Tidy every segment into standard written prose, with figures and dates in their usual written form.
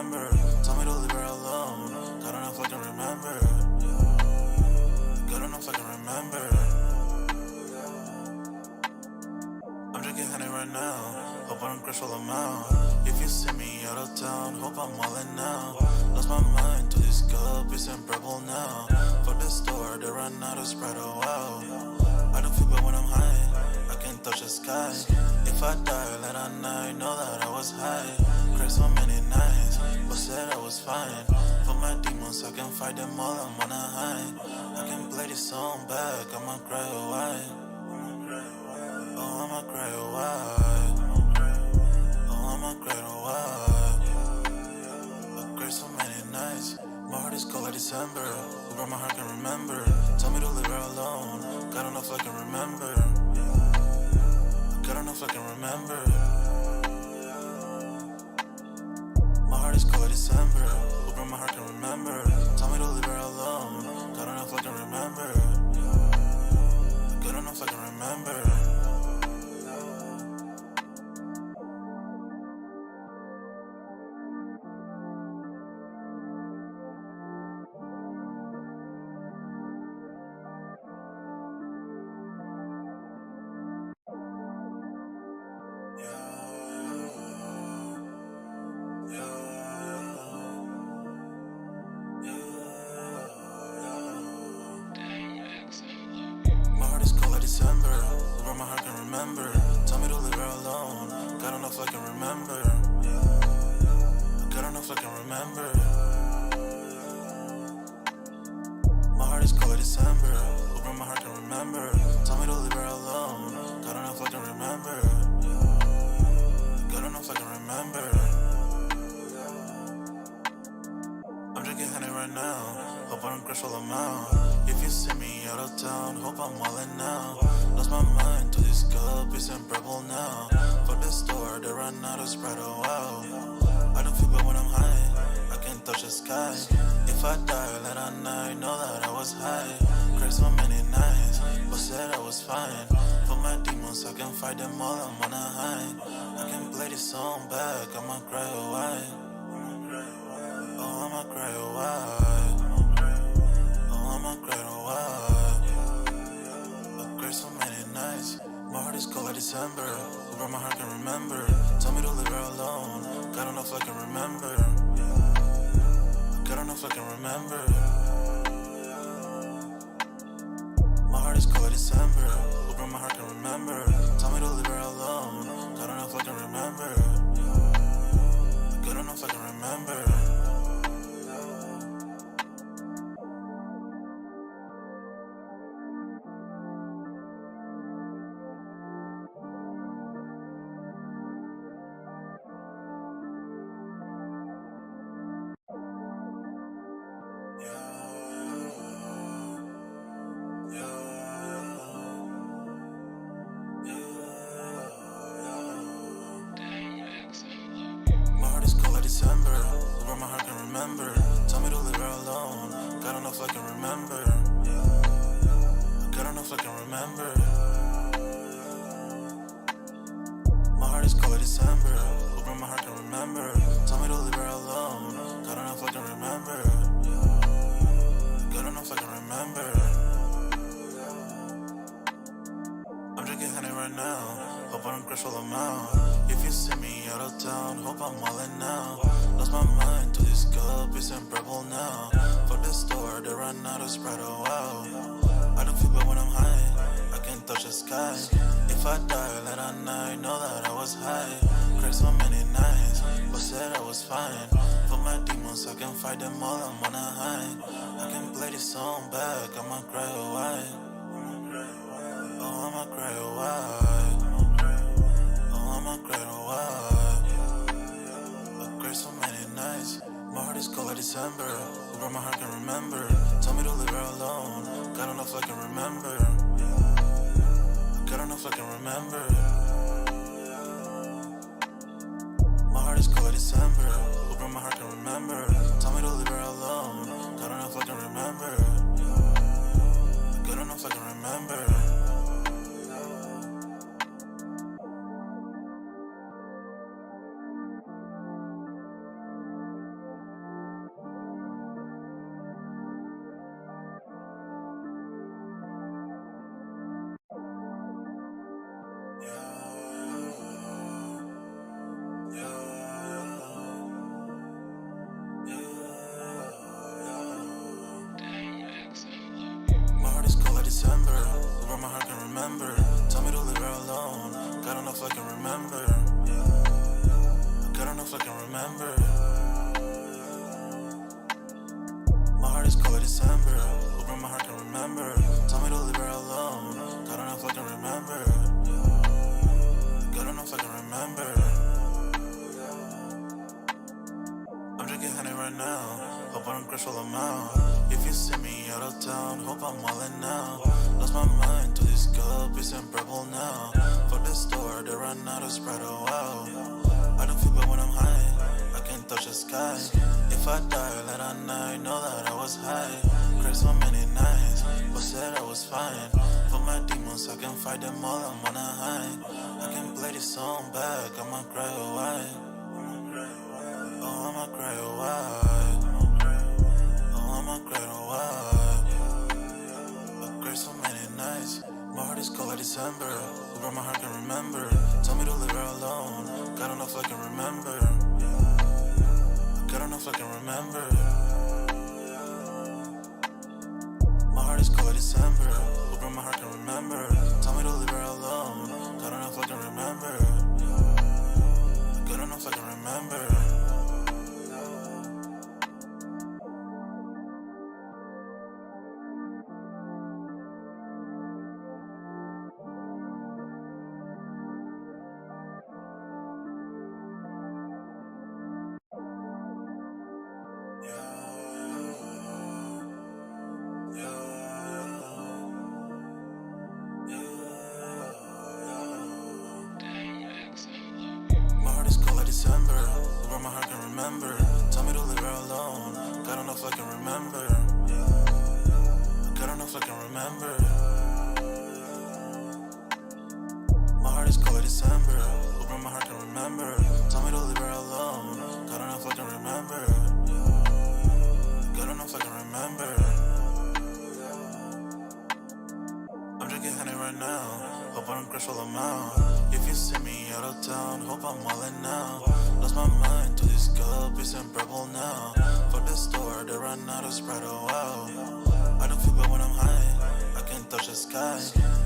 remember. Told me to leave her alone. God don't know if I can remember. God don't know if I can remember. I'm drinking honey right now. Hope I don't crash while I'm out. If you see me out of town, hope I'm all in now. Lost my mind to these guppies and purple now. For the store, they run out of Sprite, oh wow. I don't feel bad when I'm high. I can touch the sky. If I die late at night, know that I was high. Cried so many nights, but said I was fine. For my demons, I can fight them all, I'm on a high. I can play this song back, I'ma cry a while. Oh, I'ma cry a while. Oh, I'ma cry a while. I cried so many nights. My heart is cold like December. Who brought my heart can remember. Tell me to leave her alone. God don't know if I can remember. God don't know if I can remember. My heart is cold like December. Who brought my heart can remember. Tell me to leave her alone. God don't know if I can remember. God don't know if I can remember. My heart is cold like December. Who brought my heart can remember. Tell me to leave her alone. God don't know if I can remember. God don't know if I can remember. My heart is cold like December. Who brought my heart can remember. Tell me to leave her alone. God don't know if I can remember. God don't know if I can remember. I'm drinking honey right now. Hope I don't crash while I'm out. If you see me out of town, hope I'm all in now. Lost my mind to these guppies and purple now. For the store, they run out of Sprite, oh wow. I don't feel bad when I'm high. I can touch the sky. If I die late at night, know that I was high. Cried so many nights, but said I was fine. For my demons, I can fight them all, I'm on a high. I can play this song back, I'ma cry a while. Oh, I'ma cry a while. Oh, I'ma cry a while. I cried so many nights. My heart is cold like December. Who brought my heart can remember. Tell me to leave her alone. God don't know if I can remember. God don't know if I can remember. My heart is cold like December. Who brought my heart can remember. Tell me to leave her alone. God don't know if I can remember. God don't know if I can remember. My heart is cold like December. Who brought my heart can remember. Tell me to leave her alone. God don't know if I can remember. God don't know if I can remember. My heart is cold like December. Who brought my heart can remember. Tell me to leave her alone. God don't know if I can remember. God don't know if I can remember. I'm drinking honey right now. Hope I don't crash while I'm out. If you see me out of town, hope I'm all in now. Lost my mind to these guppies and purple now. For the store, they run out of Sprite, oh wow. I don't feel bad when I'm high. I can touch the sky. If I die late at night, know that I was high. Cried so many nights, but said I was fine. For my demons, I can fight them all, I'm on a high. I can play this song back, I'ma cry a while. Oh, I'ma cry a while. Oh, I'ma cry a while. I cried so many nights. My heart is cold like December. Who brought my heart can remember. Tell me to leave her alone. God don't know if I can remember. God don't know if I can remember. My heart is cold like December. Who brought my heart can remember. Tell me to leave her alone. God don't know if I can remember. God don't know if I can remember. remember. Good enough I can remember. My heart is cold like December. Open my heart can remember. Tell me to leave her alone. Good enough I can remember. Good enough I can remember. I'm drinking honey right now. Hope I don't crush all I'm out. If you see me out of town, hope I'm wildin' now. Lost my mind to this cup, it's in purple now. For the store, they run out of Sprite, oh wow. I don't feel bad when I'm high, I can't touch the sky. If I die late at night, know that I was high. Cried so many nights, but said I was fine. For my demons, I can fight them all, I'm on a high. I can play this song back, I'ma cry or why. Oh, I'ma cry or why. Oh, I'ma cry or why. I cried so many nights. My heart is cold like December. Where my heart can remember. Tell me to leave her alone. God don't know if I can remember. God don't know if I can remember. My heart is cold like December. Where my heart can remember. Tell me to leave her alone. God don't know if I can remember. God don't know if I can remember. December, where my heart can remember. Tell me to leave her alone. God don't know if I can remember. God don't know if I can remember. My heart is cold like December, where my heart can remember. Tell me to leave her alone. God don't know if I can remember. God don't know if I can remember. I'm drinking honey right now. Hope I don't crush all I'm out. If you see me out of town, hope I'm wildin' now. Lost my mind to this cup, it's in purple now. For the store, they run out of Sprite, oh wow. I don't feel bad when I'm high, I can't touch the sky.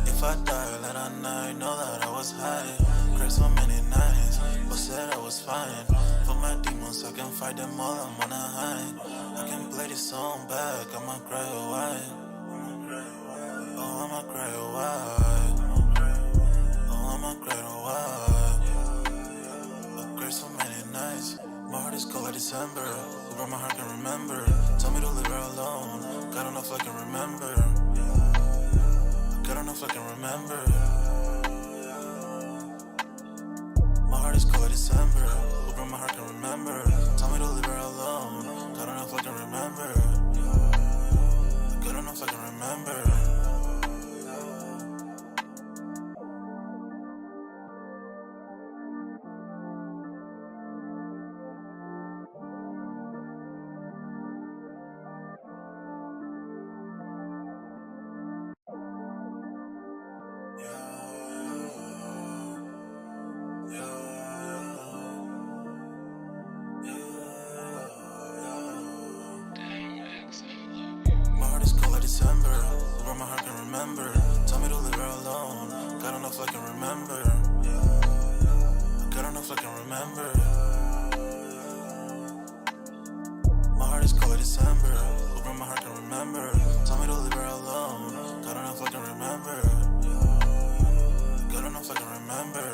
If I die late at night, know that I was high. Cried so many nights, but said I was fine. For my demons, I can fight them all, I'm on a high. I can play this song back, I'ma cry or why. Oh, I'ma cry or why. I'ma cry or why. I cried so many nights. My heart is cold like December. Where my heart can remember. Tell me to leave her alone. God don't know if I can remember. God don't know if I can remember. My heart is cold like December. Where my heart can remember. Tell me to leave her alone. God don't know if I can remember. God don't know if I can remember. December, where my heart can remember. Tell me to leave her alone. God don't know if I can remember. God don't know if I can remember. My heart is cold like December, where my heart can remember. Tell me to leave her alone. God don't know if I can remember. God don't know if I can remember.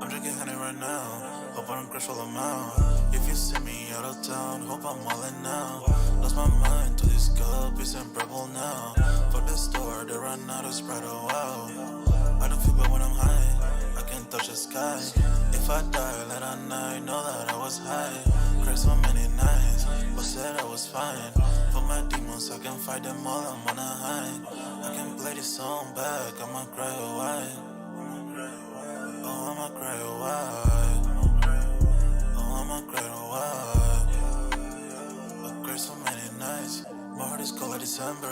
I'm drinking honey right now. Hope I don't crush all I'm out. If you see me out of town, hope I'm wildin' now. Lost my mind to this cup, it's in purple now. For the store, they run out of Sprite, oh wow. I don't feel bad when I'm high, I can't touch the sky. If I die late at night, know that I was high. Cried so many nights, but said I was fine. For my demons, I can fight them all, I'm on a high. I can play this song back, I'ma cry or why. Oh, I'ma cry or why. I'ma cry or why. I cried so many nights. My heart is cold like December.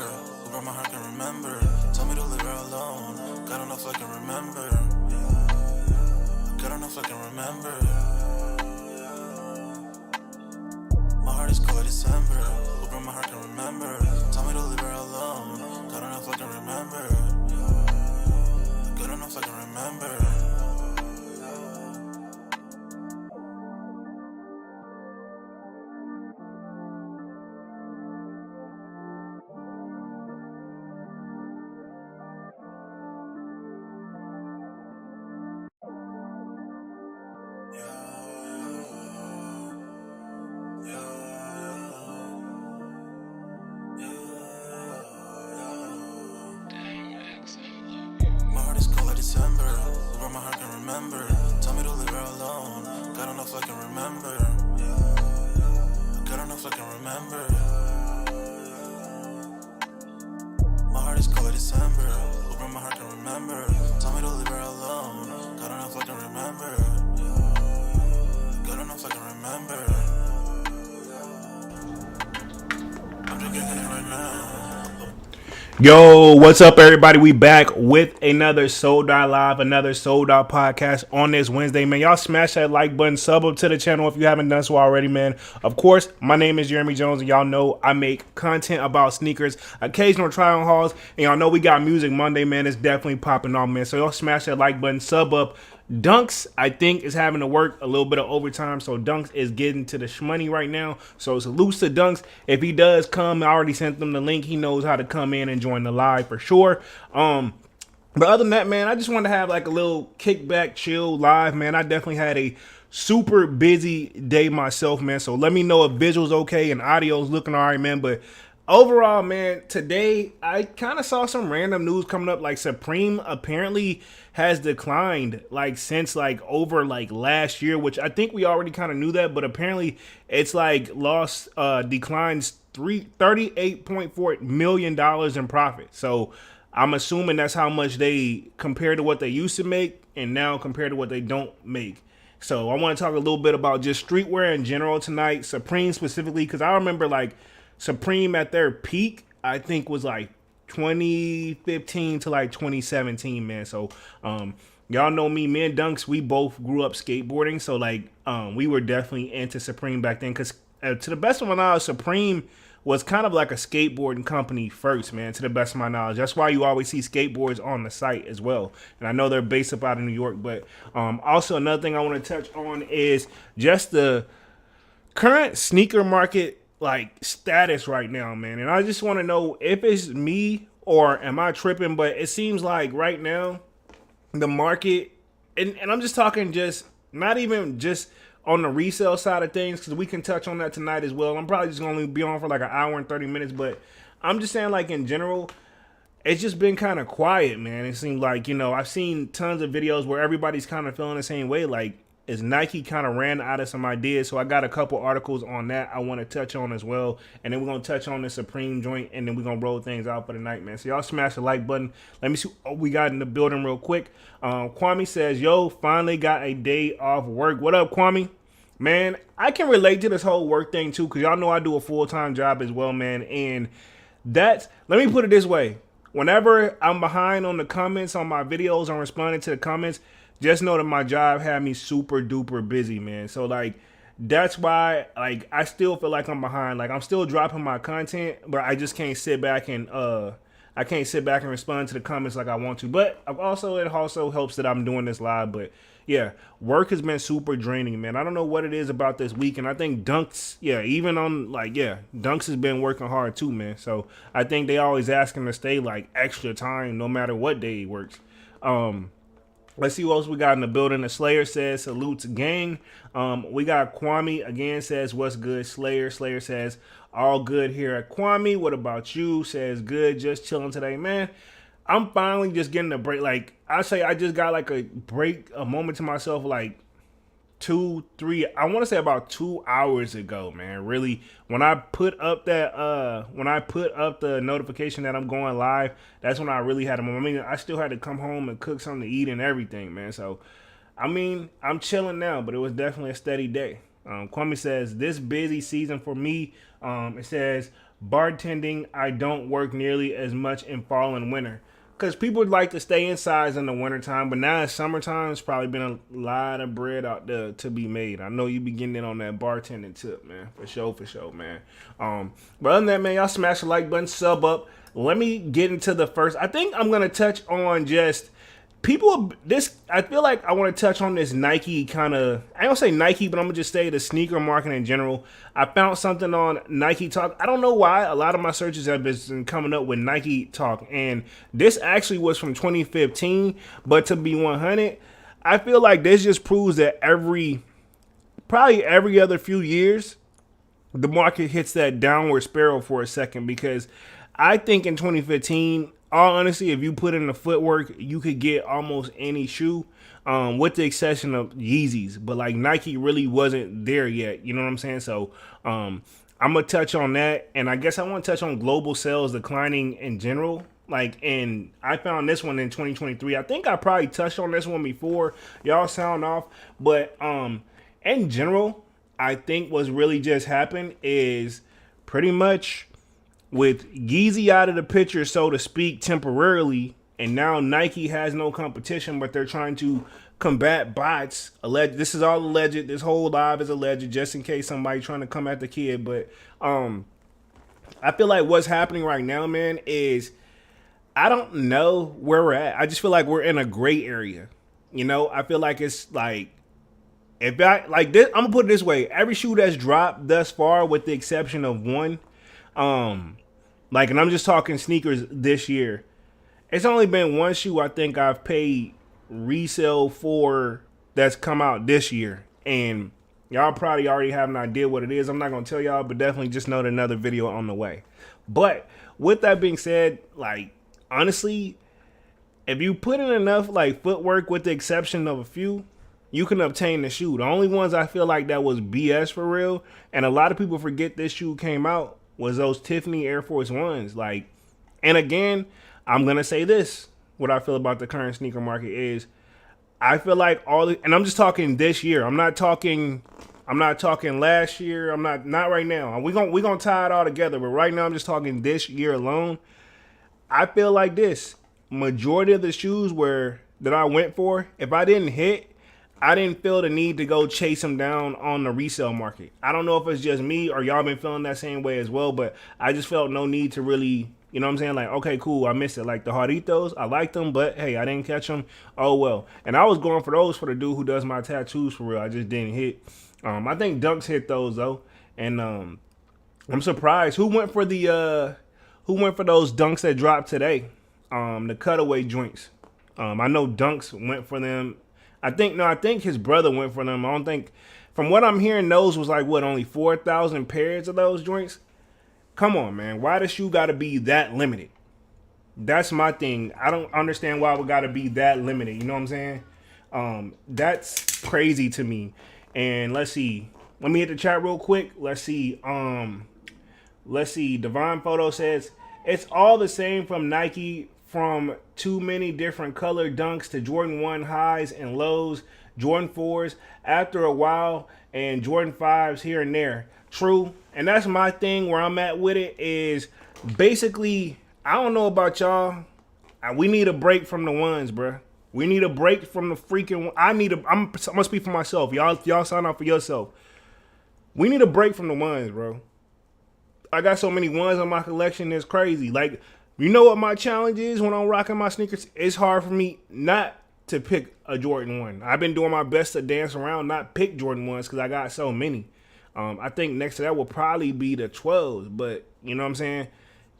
Where my heart can remember. Tell me to leave her alone. God don't know if I can remember. God don't know if I can remember. My heart is cold like December. Where my heart can remember. Tell me to leave her alone. God don't know if I can remember. God me to leave her alone. Got enough I can remember. Got enough I can remember. I'm drinking Henny right now. Yo, what's up, everybody? We back with another Sold Out Live, another Sold Out podcast on this Wednesday, man. Y'all smash that like button, sub up to the channel if you haven't done so already, man. Of course, my name is Jeremy Jones, and y'all know I make content about sneakers, occasional try-on hauls, and y'all know we got Music Monday, man. It's definitely popping off, man. So y'all smash that like button, sub up. Dunks, I think, is having to work a little bit of overtime, so Dunks is getting to the shmoney right now. So salute to Dunks. If he does come, I already sent them the link. He knows how to come in and join the live for sure. But other than that, man, I just wanted to have like a little kickback, chill live, man. I definitely had a super busy day myself, man. So let me know if visuals okay and audio's looking all right, man. But overall, man, today I kind of saw some random news coming up. Like Supreme apparently has declined like since like over like last year, which I think we already kind of knew that, but apparently it's like declines $38.4 million in profit. So I'm assuming that's how much they compared to what they used to make and now compared to what they don't make. So I want to talk a little bit about just streetwear in general tonight, Supreme specifically, because I remember like Supreme at their peak, I think was like 2015 to like 2017, man. So y'all know me and Dunks, we both grew up skateboarding, so like we were definitely into Supreme back then, because to the best of my knowledge, Supreme was kind of like a skateboarding company first, man, to the best of my knowledge. That's why you always see skateboards on the site as well. And I know they're based up out of New York, but also another thing I want to touch on is just the current sneaker market like status right now, man. And I just want to know if it's me or am I tripping, but it seems like right now the market, and I'm just talking just not even just on the resale side of things, because we can touch on that tonight as well. I'm probably just going to be on for like an hour and 30 minutes, but I'm just saying like in general, it's just been kind of quiet, man. It seems like, you know, I've seen tons of videos where everybody's kind of feeling the same way. Like, is Nike kind of ran out of some ideas? So I got a couple articles on that I want to touch on as well. And then we're going to touch on the Supreme joint, and then we're going to roll things out for the night, man. So y'all smash the like button. Let me see what we got in the building real quick. Kwame says, yo, finally got a day off work. What up, Kwame? Man, I can relate to this whole work thing too, because y'all know I do a full-time job as well, man. And that's, let me put it this way. Whenever I'm behind on the comments on my videos, I'm responding to the comments, just know that my job had me super duper busy, man. So like, that's why like I still feel like I'm behind. Like I'm still dropping my content, but I just can't sit back and respond to the comments like I want to. But it also helps that I'm doing this live. But yeah, work has been super draining, man. I don't know what it is about this week, and I think Dunks, Dunks has been working hard too, man. So I think they always asking to stay like extra time no matter what day he works. Let's see what else we got in the building. The Slayer says, salutes gang. We got Kwame again says, what's good, Slayer? Slayer says, all good here at Kwame. What about you? Says, good, just chilling today, man. I'm finally just getting a break. Like, I say I just got like a break, a moment to myself, like 2-3, I want to say about 2 hours ago, man. Really, when I put up the notification that I'm going live, that's when I really had a moment. I mean, I still had to come home and cook something to eat and everything, man. So, I mean, I'm chilling now, but it was definitely a steady day. Kwame says, this busy season for me, it says, bartending, I don't work nearly as much in fall and winter. Because people would like to stay inside in the wintertime, but now it's summertime, it's probably been a lot of bread out there to be made. I know you be getting in on that bartending tip, man. For sure, man. But other than that, man, y'all smash the like button, sub up. Let me get into the first. I think I'm going to touch on just people, I feel like I want to touch on this Nike kind of, I don't say Nike, but I'm going to just say the sneaker market in general. I found something on Nike Talk. I don't know why a lot of my searches have been coming up with Nike Talk, and this actually was from 2015, but to be 100, I feel like this just proves that probably every other few years, the market hits that downward spiral for a second, because I think in 2015, all honesty, if you put in the footwork, you could get almost any shoe, with the exception of Yeezys. But like Nike really wasn't there yet. You know what I'm saying? So I'm going to touch on that. And I guess I want to touch on global sales declining in general. Like, and I found this one in 2023. I think I probably touched on this one before. Y'all sound off, but in general, I think what's really just happened is pretty much with Yeezy out of the picture, so to speak, temporarily, and now Nike has no competition, but they're trying to combat bots. Alleged. This is all alleged. This whole live is alleged, just in case somebody trying to come at the kid. But I feel like what's happening right now, man, is I don't know where we're at. I just feel like we're in a gray area. You know, I feel like it's like, if I like this, I'm gonna put it this way: every shoe that's dropped thus far, with the exception of one, like, and I'm just talking sneakers this year, it's only been one shoe I think I've paid resale for that's come out this year, and y'all probably already have an idea what it is. I'm not gonna tell y'all, but definitely just know that another video on the way. But with that being said, like, honestly, if you put in enough like footwork, with the exception of a few, you can obtain the shoe. The only ones I feel like that was BS for real, and a lot of people forget this shoe came out, was those Tiffany Air Force Ones. Like, and again, I'm gonna say this: what I feel about the current sneaker market is, I feel like and I'm just talking this year. I'm not talking last year. I'm not right now. We gonna tie it all together. But right now, I'm just talking this year alone. I feel like this majority of the shoes that I went for, if I didn't hit, I didn't feel the need to go chase them down on the resale market. I don't know if it's just me or y'all been feeling that same way as well, but I just felt no need to really, you know what I'm saying? Like, okay, cool, I missed it. Like the Jarditos, I liked them, but hey, I didn't catch them. Oh well. And I was going for those for the dude who does my tattoos for real. I just didn't hit. I think Dunks hit those though, and I'm surprised who went for those Dunks that dropped today, the cutaway joints. I know Dunks went for them. I think his brother went for them. I don't think, from what I'm hearing, those was like, what, only 4,000 pairs of those joints? Come on, man. Why the shoe got to be that limited? That's my thing. I don't understand why we got to be that limited. You know what I'm saying? That's crazy to me. And let's see. Let me hit the chat real quick. Let's see. Divine Photo says, it's all the same from Nike, from too many different color Dunks to Jordan 1 highs and lows, Jordan 4s after a while, and Jordan 5s here and there. True. And that's my thing where I'm at with it is, basically, I don't know about y'all, we need a break from the ones, bruh. We need a break from the freaking, I'm gonna speak for myself. Y'all sign up for yourself. We need a break from the ones, bro. I got so many ones in my collection, it's crazy. Like, you know what my challenge is when I'm rocking my sneakers? It's hard for me not to pick a Jordan 1. I've been doing my best to dance around, not pick Jordan 1s, because I got so many. I think next to that will probably be the 12s, but you know what I'm saying?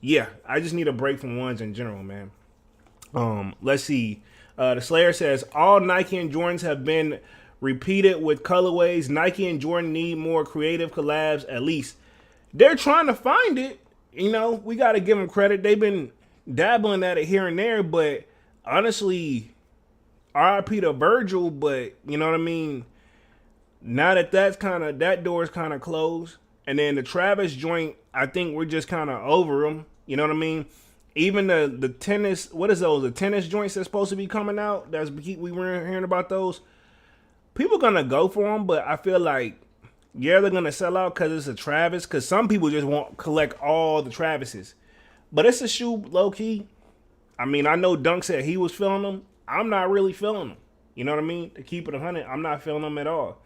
Yeah, I just need a break from ones in general, man. Let's see. The Slayer says, all Nike and Jordans have been repeated with colorways. Nike and Jordan need more creative collabs, at least. They're trying to find it. You know, we got to give them credit. They've been dabbling at it here and there, but honestly, RIP to Virgil, but you know what I mean? Now that door is kind of closed. And then the Travis joint, I think we're just kind of over them. You know what I mean? Even the tennis, what is those? The tennis joints that's supposed to be coming out. We were hearing about those. People gonna go for them, but I feel like, yeah, they're going to sell out because it's a Travis. Because some people just want to collect all the Travises. But it's a shoe, low-key. I mean, I know Dunk said he was feeling them. I'm not really feeling them. You know what I mean? To keep it 100, I'm not feeling them at all.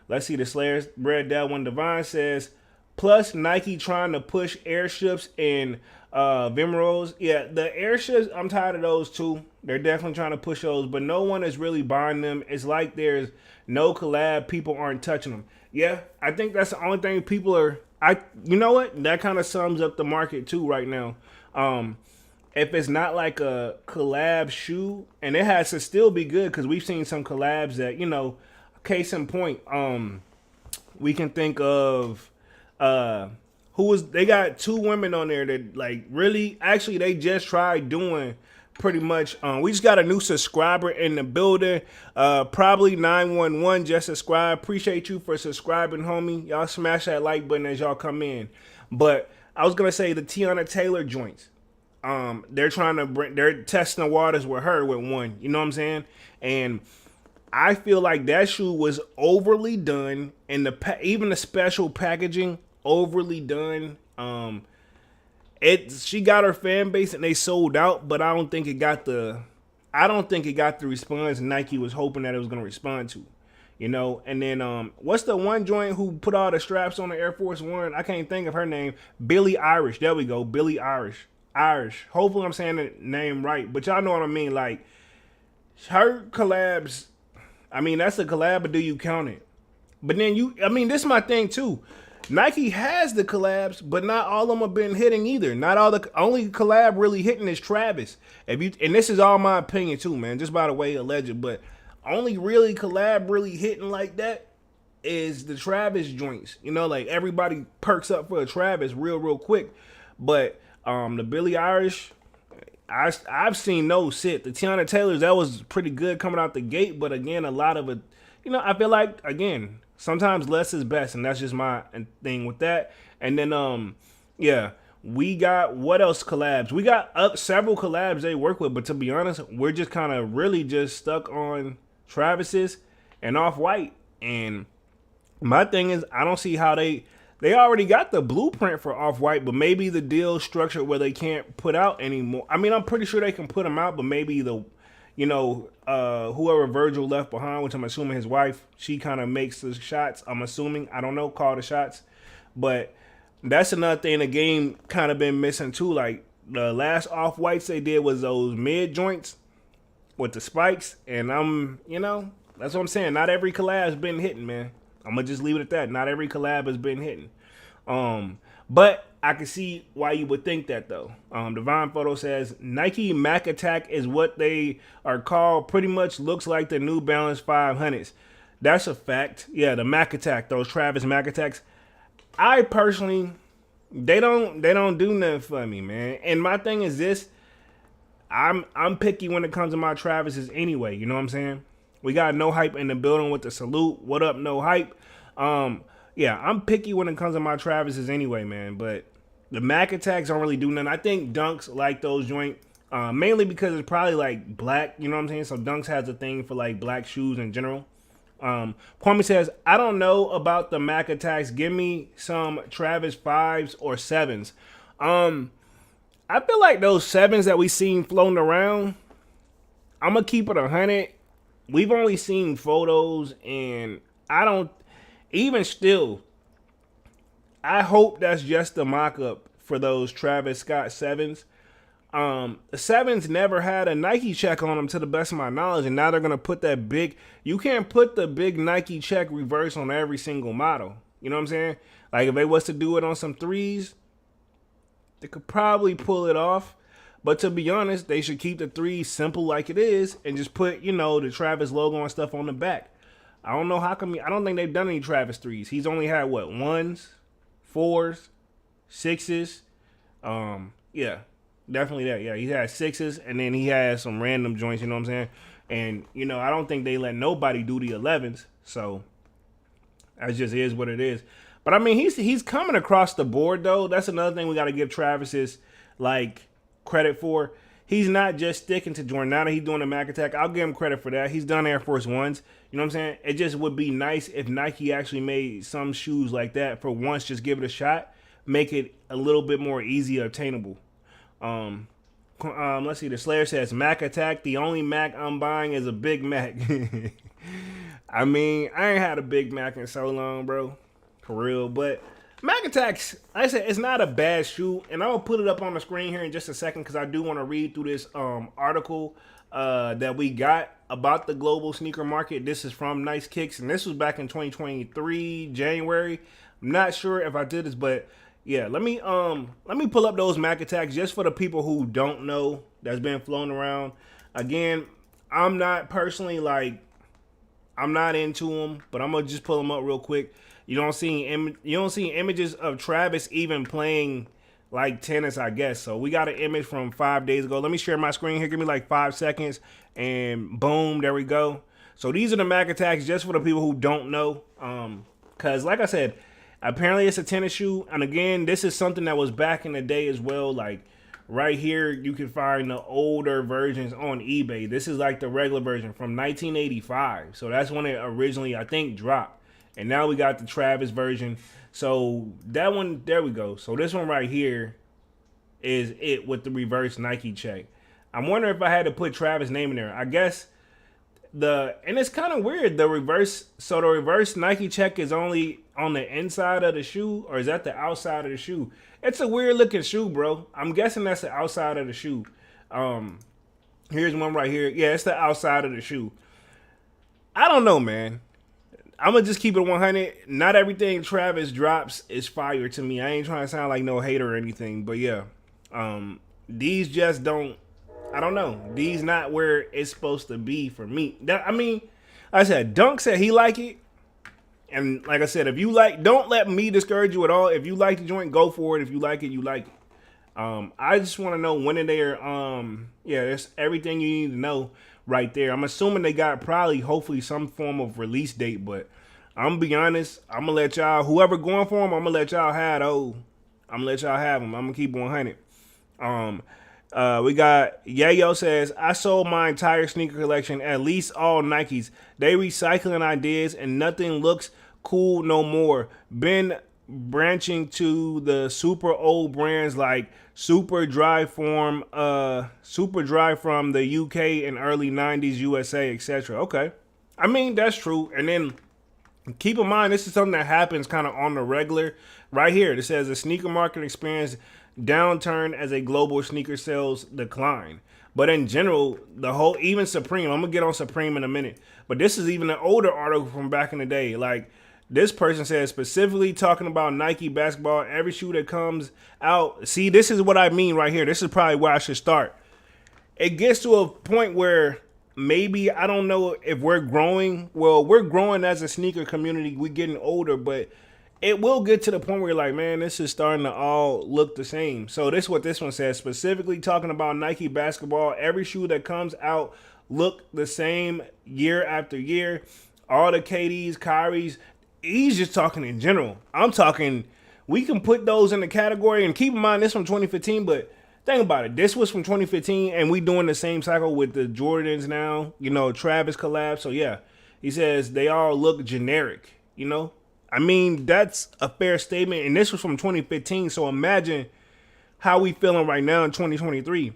Let's see. The Slayers, Bread Dad One Divine says, plus Nike trying to push airships and Vimeros. Yeah, the airships, I'm tired of those too. They're definitely trying to push those. But no one is really buying them. It's like there's no collab. People aren't touching them. Yeah, I think that's the only thing people are. You know what? That kind of sums up the market too right now. If it's not like a collab shoe, and it has to still be good, because we've seen some collabs that, you know, case in point, we can think of they got two women on there that like really, actually they just tried doing pretty much. We just got a new subscriber in the building. Probably 911 just subscribed. Appreciate you for subscribing, homie. Y'all smash that like button as y'all come in. But I was gonna say the Tiana Taylor joints. they're testing the waters with her with one. You know what I'm saying? And I feel like that shoe was overly done, and even the special packaging overly done. She got her fan base and they sold out, but I don't think it got the response Nike was hoping that it was gonna respond to. You know, and then what's the one joint who put all the straps on the Air Force One? I can't think of her name. Billie Irish. There we go. Billie Irish. Irish. Hopefully I'm saying the name right, but y'all know what I mean. Like her collabs. I mean, that's a collab, but do you count it? But then this is my thing too. Nike has the collabs, but not all of them have been hitting either. Not all the only collab really hitting is Travis. And this is all my opinion too, man. Just by the way, alleged, but only really collab really hitting like that is the Travis joints. You know, like everybody perks up for a Travis real quick. But the Billie Irish, I've seen those sit. The Tiana Taylors, that was pretty good coming out the gate, but again, a lot of it, you know, I feel like again, sometimes less is best, and that's just my thing with that. And then we got what else collabs? We got several collabs they work with, but to be honest, we're just kind of really just stuck on Travis's and Off-White. And my thing is, I don't see how they already got the blueprint for Off-White, but maybe the deal structured where they can't put out anymore. I mean, I'm pretty sure they can put them out, but maybe whoever Virgil left behind, which I'm assuming his wife, she kind of makes the shots. I'm assuming, I don't know, call the shots. But that's another thing the game kind of been missing too. Like the last Off-Whites they did was those mid joints with the spikes, and that's what I'm saying. Not every collab's been hitting, man. I'm gonna just leave it at that. Not every collab has been hitting. But I can see why you would think that though. Divine Photo says Nike Mac Attack is what they are called. Pretty much looks like the New Balance 500s. That's a fact. Yeah, the Mac Attack, those Travis Mac Attacks. I personally, they don't do nothing for me, man. And my thing is this. I'm picky when it comes to my Travises anyway. You know what I'm saying? We got No Hype in the building with the salute. What up, No Hype? Yeah, I'm picky when it comes to my Travises anyway, man. But the Mac Attacks don't really do nothing. I think Dunks like those joint, mainly because it's probably like black. You know what I'm saying? So Dunks has a thing for like black shoes in general. Kwame says, I don't know about the Mac Attacks. Give me some Travis 5s or 7s. I feel like those 7s that we seen floating around, I'm going to keep it 100. We've only seen photos, and even still, I hope that's just a mock-up for those Travis Scott 7s. The 7s never had a Nike check on them to the best of my knowledge, and now they're going to put that big, you can't put the big Nike check reverse on every single model. You know what I'm saying? Like if they was to do it on some 3s, they could probably pull it off. But to be honest, they should keep the 3s simple like it is and just put, the Travis logo and stuff on the back. I don't know how come. I don't think they've done any Travis 3s. He's only had, 1s, 4s, 6s. Yeah, definitely that. Yeah, he had 6s, and then he has some random joints, you know what I'm saying? And, I don't think they let nobody do the 11s. So that just is what it is. But I mean, he's coming across the board though. That's another thing we got to give Travis's credit for. He's not just sticking to Jordan. Now that he's doing the Mac Attack, I'll give him credit for that. He's done Air Force Ones. You know what I'm saying? It just would be nice if Nike actually made some shoes like that for once. Just give it a shot, make it a little bit more easy obtainable. Let's see. The Slayer says Mac Attack. The only Mac I'm buying is a Big Mac. I mean, I ain't had a Big Mac in so long, bro. For real, but Mac Attacks, like I said, it's not a bad shoe, and I'll put it up on the screen here in just a second because I do want to read through this article that we got about the global sneaker market. This is from Nice Kicks, and this was back in 2023 January. I'm not sure if I did this, but yeah, let me pull up those Mac Attacks just for the people who don't know that's been flown around. Again, I'm not personally I'm not into them, but I'm gonna just pull them up real quick. You don't see images of Travis even playing tennis, I guess. So we got an image from 5 days ago. Let me share my screen here. Give me 5 seconds, and boom, there we go. So these are the Mac Attacks just for the people who don't know. Because like I said, apparently it's a tennis shoe, and again, this is something that was back in the day as well, right here you can find the older versions on eBay. This is like the regular version from 1985. So that's when it originally, I think, dropped. And now we got the Travis version. So that one, there we go. So this one right here is it with the reverse Nike check. I'm wondering if I had to put Travis' name in there. I guess and it's kind of weird. The reverse Nike check is only on the inside of the shoe, or is that the outside of the shoe? It's a weird looking shoe, bro. I'm guessing that's the outside of the shoe. Here's one right here. Yeah, it's the outside of the shoe. I don't know, man. I'm gonna just keep it 100. Not everything Travis drops is fire to me. I ain't trying to sound like no hater or anything, but yeah, these just don't. I don't know. These not where it's supposed to be for me. I mean, like I said, Dunk said he like it. And like I said, if you like, don't let me discourage you at all. If you like the joint, go for it. If you like it, you like it. I just want to know when are there. Yeah, that's everything you need to know right there. I'm assuming they got probably, hopefully, some form of release date. But I'm gonna be honest. I'm gonna let y'all, whoever going for them, I'm gonna let y'all have those. I'm gonna let y'all have them. I'm gonna keep 100. We got Yayo says, I sold my entire sneaker collection, at least all Nikes. They recycling ideas and nothing looks cool no more. Been branching to the super old brands like Super Dry from the UK and early 90s USA, etc. Okay. I mean, that's true. And then keep in mind, this is something that happens kind of on the regular. Right here, it says the sneaker market experienced downturn as a global sneaker sales decline. But in general, even Supreme, I'm gonna get on Supreme in a minute, but this is even an older article from back in the day. Like, this person says, specifically talking about Nike basketball, every shoe that comes out. See, this is what I mean right here. This is probably where I should start. It gets to a point where maybe, I don't know if we're growing. Well, we're growing as a sneaker community. We're getting older, but it will get to the point where you're like, man, this is starting to all look the same. So this is what this one says, specifically talking about Nike basketball. Every shoe that comes out look the same year after year. All the KDs, Kyries, he's just talking in general. I'm talking, we can put those in the category, and keep in mind this from 2015, but think about it. This was from 2015, and we doing the same cycle with the Jordans now. You know, Travis collab. So yeah, he says they all look generic, you know. I mean, that's a fair statement, and this was from 2015, so imagine how we feeling right now in 2023.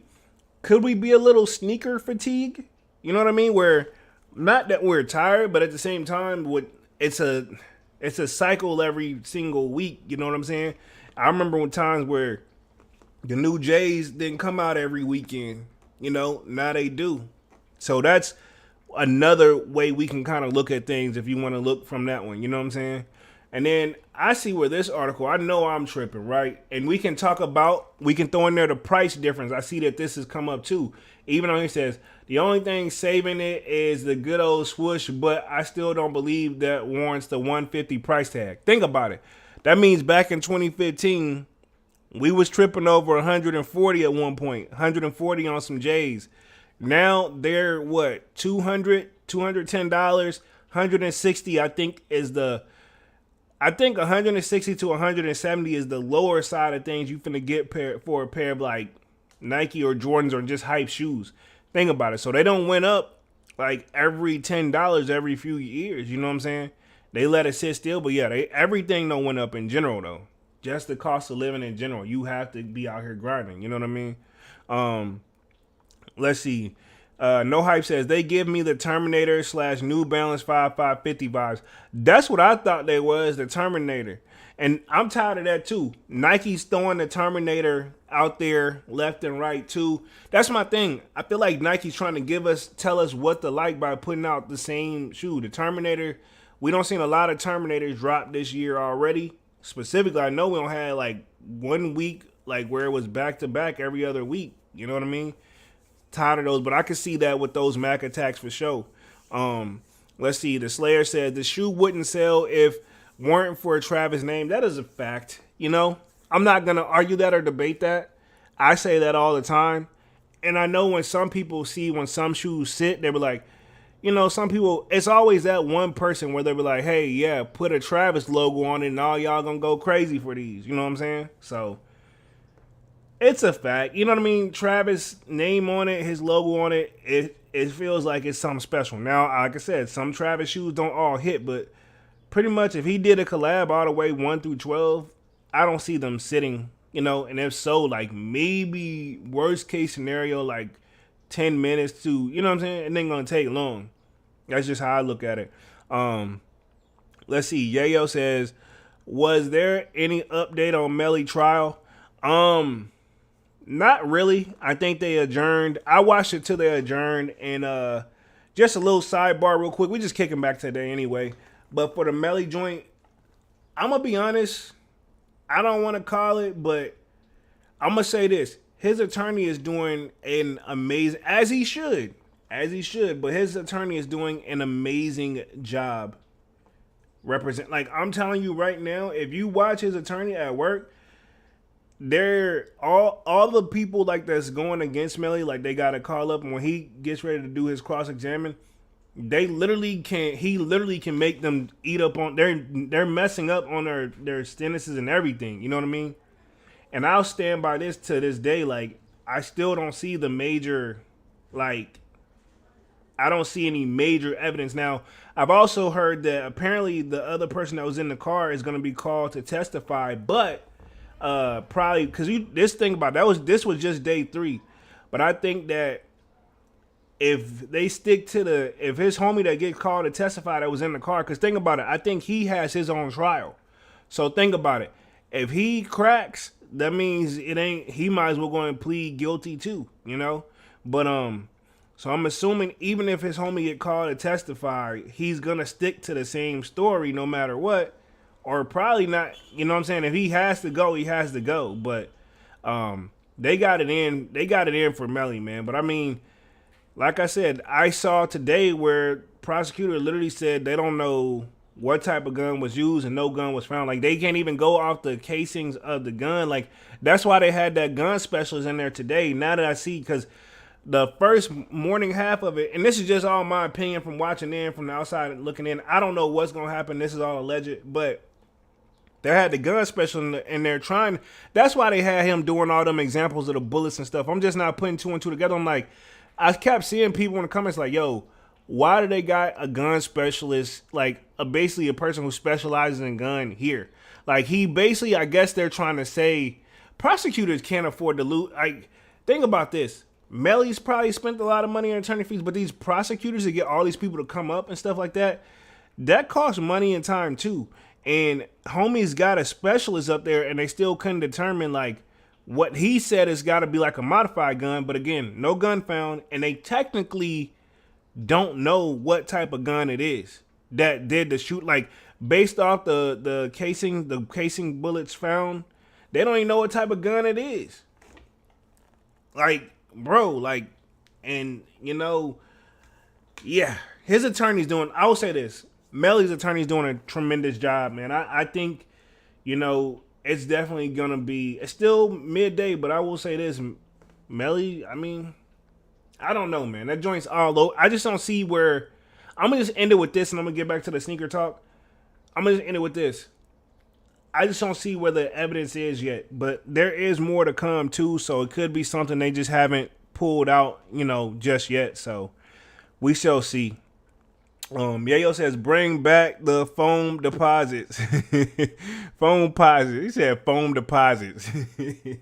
Could we be a little sneaker fatigue? You know what I mean? Where, not that we're tired, but at the same time, it's a cycle every single week, you know what I'm saying? I remember when times where the new J's didn't come out every weekend, you know, now they do. So that's another way we can kind of look at things if you want to look from that one, you know what I'm saying? And then I see where this article, I know I'm tripping, right? And we can throw in there the price difference. I see that this has come up too. Even though he says, the only thing saving it is the good old swoosh, but I still don't believe that warrants the $150 price tag. Think about it. That means back in 2015, we was tripping over 140 at one point, 140 on some J's. Now they're what, $200, $210, 160, I think 160 to 170 is the lower side of things you finna get for a pair of like Nike or Jordans or just hype shoes. Think about it. So they don't went up like every $10 every few years. You know what I'm saying? They let it sit still, but yeah, everything don't went up in general though. Just the cost of living in general. You have to be out here grinding. You know what I mean? Let's see. No Hype says, they give me the Terminator / New Balance 5550 vibes. That's what I thought they was, the Terminator. And I'm tired of that too. Nike's throwing the Terminator out there left and right too. That's my thing. I feel like Nike's trying to tell us what to like by putting out the same shoe. The Terminator, we don't seen a lot of Terminators drop this year already. Specifically, I know we don't have like 1 week like where it was back to back every other week. You know what I mean? Tired of those, but I could see that with those Mac attacks for sure. Let's see. The Slayer said the shoe wouldn't sell if weren't for a Travis name. That is a fact. You know, I'm not gonna argue that or debate that. I say that all the time, and I know when some people see when some shoes sit, they be like, you know, some people. It's always that one person where they be like, hey, yeah, put a Travis logo on it, and all y'all gonna go crazy for these. You know what I'm saying? So It's a fact. You know what I mean? Travis' name on it, his logo on it, it feels like it's something special. Now, like I said, some Travis shoes don't all hit, but pretty much if he did a collab all the way 1 through 12, I don't see them sitting, you know, and if so, like maybe worst case scenario, like 10 minutes to, you know what I'm saying? It ain't gonna take long. That's just how I look at it. Let's see. Yayo says, was there any update on Melly trial? Not really. I think they adjourned. I watched it till they adjourned, and just a little sidebar real quick. We just kicking back today anyway. But for the Melly joint, I'm gonna be honest. I don't want to call it, but I'm gonna say this: his attorney is doing an amazing, as he should. But his attorney is doing an amazing job. Like I'm telling you right now, if you watch his attorney at work, they're all the people like that's going against Melly, like they got to call up, and when he gets ready to do his cross examine, they literally can. He literally can make them eat up on. They're messing up on their sentences and everything. You know what I mean? And I'll stand by this to this day. Like I still don't see the major, like I don't see any major evidence. Now I've also heard that apparently the other person that was in the car is going to be called to testify, but probably because this thing about this was just day 3, but I think that if they stick to if his homie that gets called to testify that was in the car, because think about it, I think he has his own trial. So think about it. If he cracks, that means he might as well go and plead guilty too, you know? But so I'm assuming even if his homie get called to testify, he's gonna stick to the same story no matter what. Or probably not, you know what I'm saying? If he has to go, he has to go. But they got it in. They got it in for Melly, man. But I mean, like I said, I saw today where prosecutor literally said they don't know what type of gun was used and no gun was found. Like they can't even go off the casings of the gun. Like that's why they had that gun specialist in there today. Now that I see, because the first morning half of it, and this is just all my opinion from watching in from the outside looking in. I don't know what's gonna happen. This is all alleged, but they had the gun special in there trying. That's why they had him doing all them examples of the bullets and stuff. I'm just not putting 2 and 2 together. I'm like, I kept seeing people in the comments like, yo, why do they got a gun specialist, like basically a person who specializes in gun here? Like he basically, I guess they're trying to say prosecutors can't afford to lose. Like, think about this. Melly's probably spent a lot of money on attorney fees, but these prosecutors to get all these people to come up and stuff like that, that costs money and time too. And homie's got a specialist up there, and they still couldn't determine like what he said has got to be like a modified gun. But again, no gun found, and they technically don't know what type of gun it is that did the shoot. Like based off the casing bullets found, they don't even know what type of gun it is. Like, bro, like, and you know, yeah, his attorney's doing. I will say this. Melly's attorney's doing a tremendous job, man. I think, you know, it's definitely going to be, it's still midday, but I will say this, Melly, I mean, I don't know, man. That joint's all low. I just don't see where, I'm going to just end it with this, and I'm going to get back to the sneaker talk. I'm going to just end it with this. I just don't see where the evidence is yet, but there is more to come too, so it could be something they just haven't pulled out, you know, just yet, so we shall see. Yayo says, bring back the foam deposits. Foam deposits. He said foam deposits. They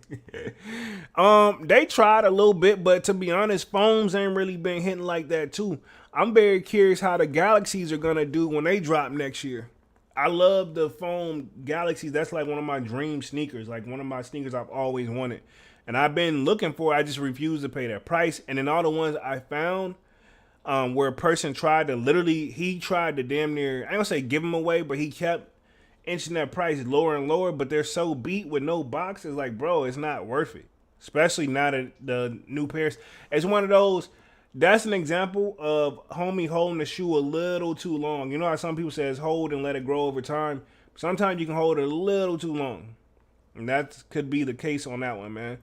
tried a little bit, but to be honest, foams ain't really been hitting like that too. I'm very curious how the Galaxies are gonna do when they drop next year. I love the foam Galaxies. That's like one of my dream sneakers, like one of my sneakers I've always wanted. And I've been looking for it. I just refuse to pay that price. And then all the ones I found, where a person tried to he tried to damn near, I don't say give them away, but he kept inching that price lower and lower, but they're so beat with no boxes, like, bro, it's not worth it. Especially now that the new pairs. It's one of those, that's an example of homie holding the shoe a little too long. You know how some people says hold and let it grow over time? Sometimes you can hold it a little too long. And that could be the case on that one, man.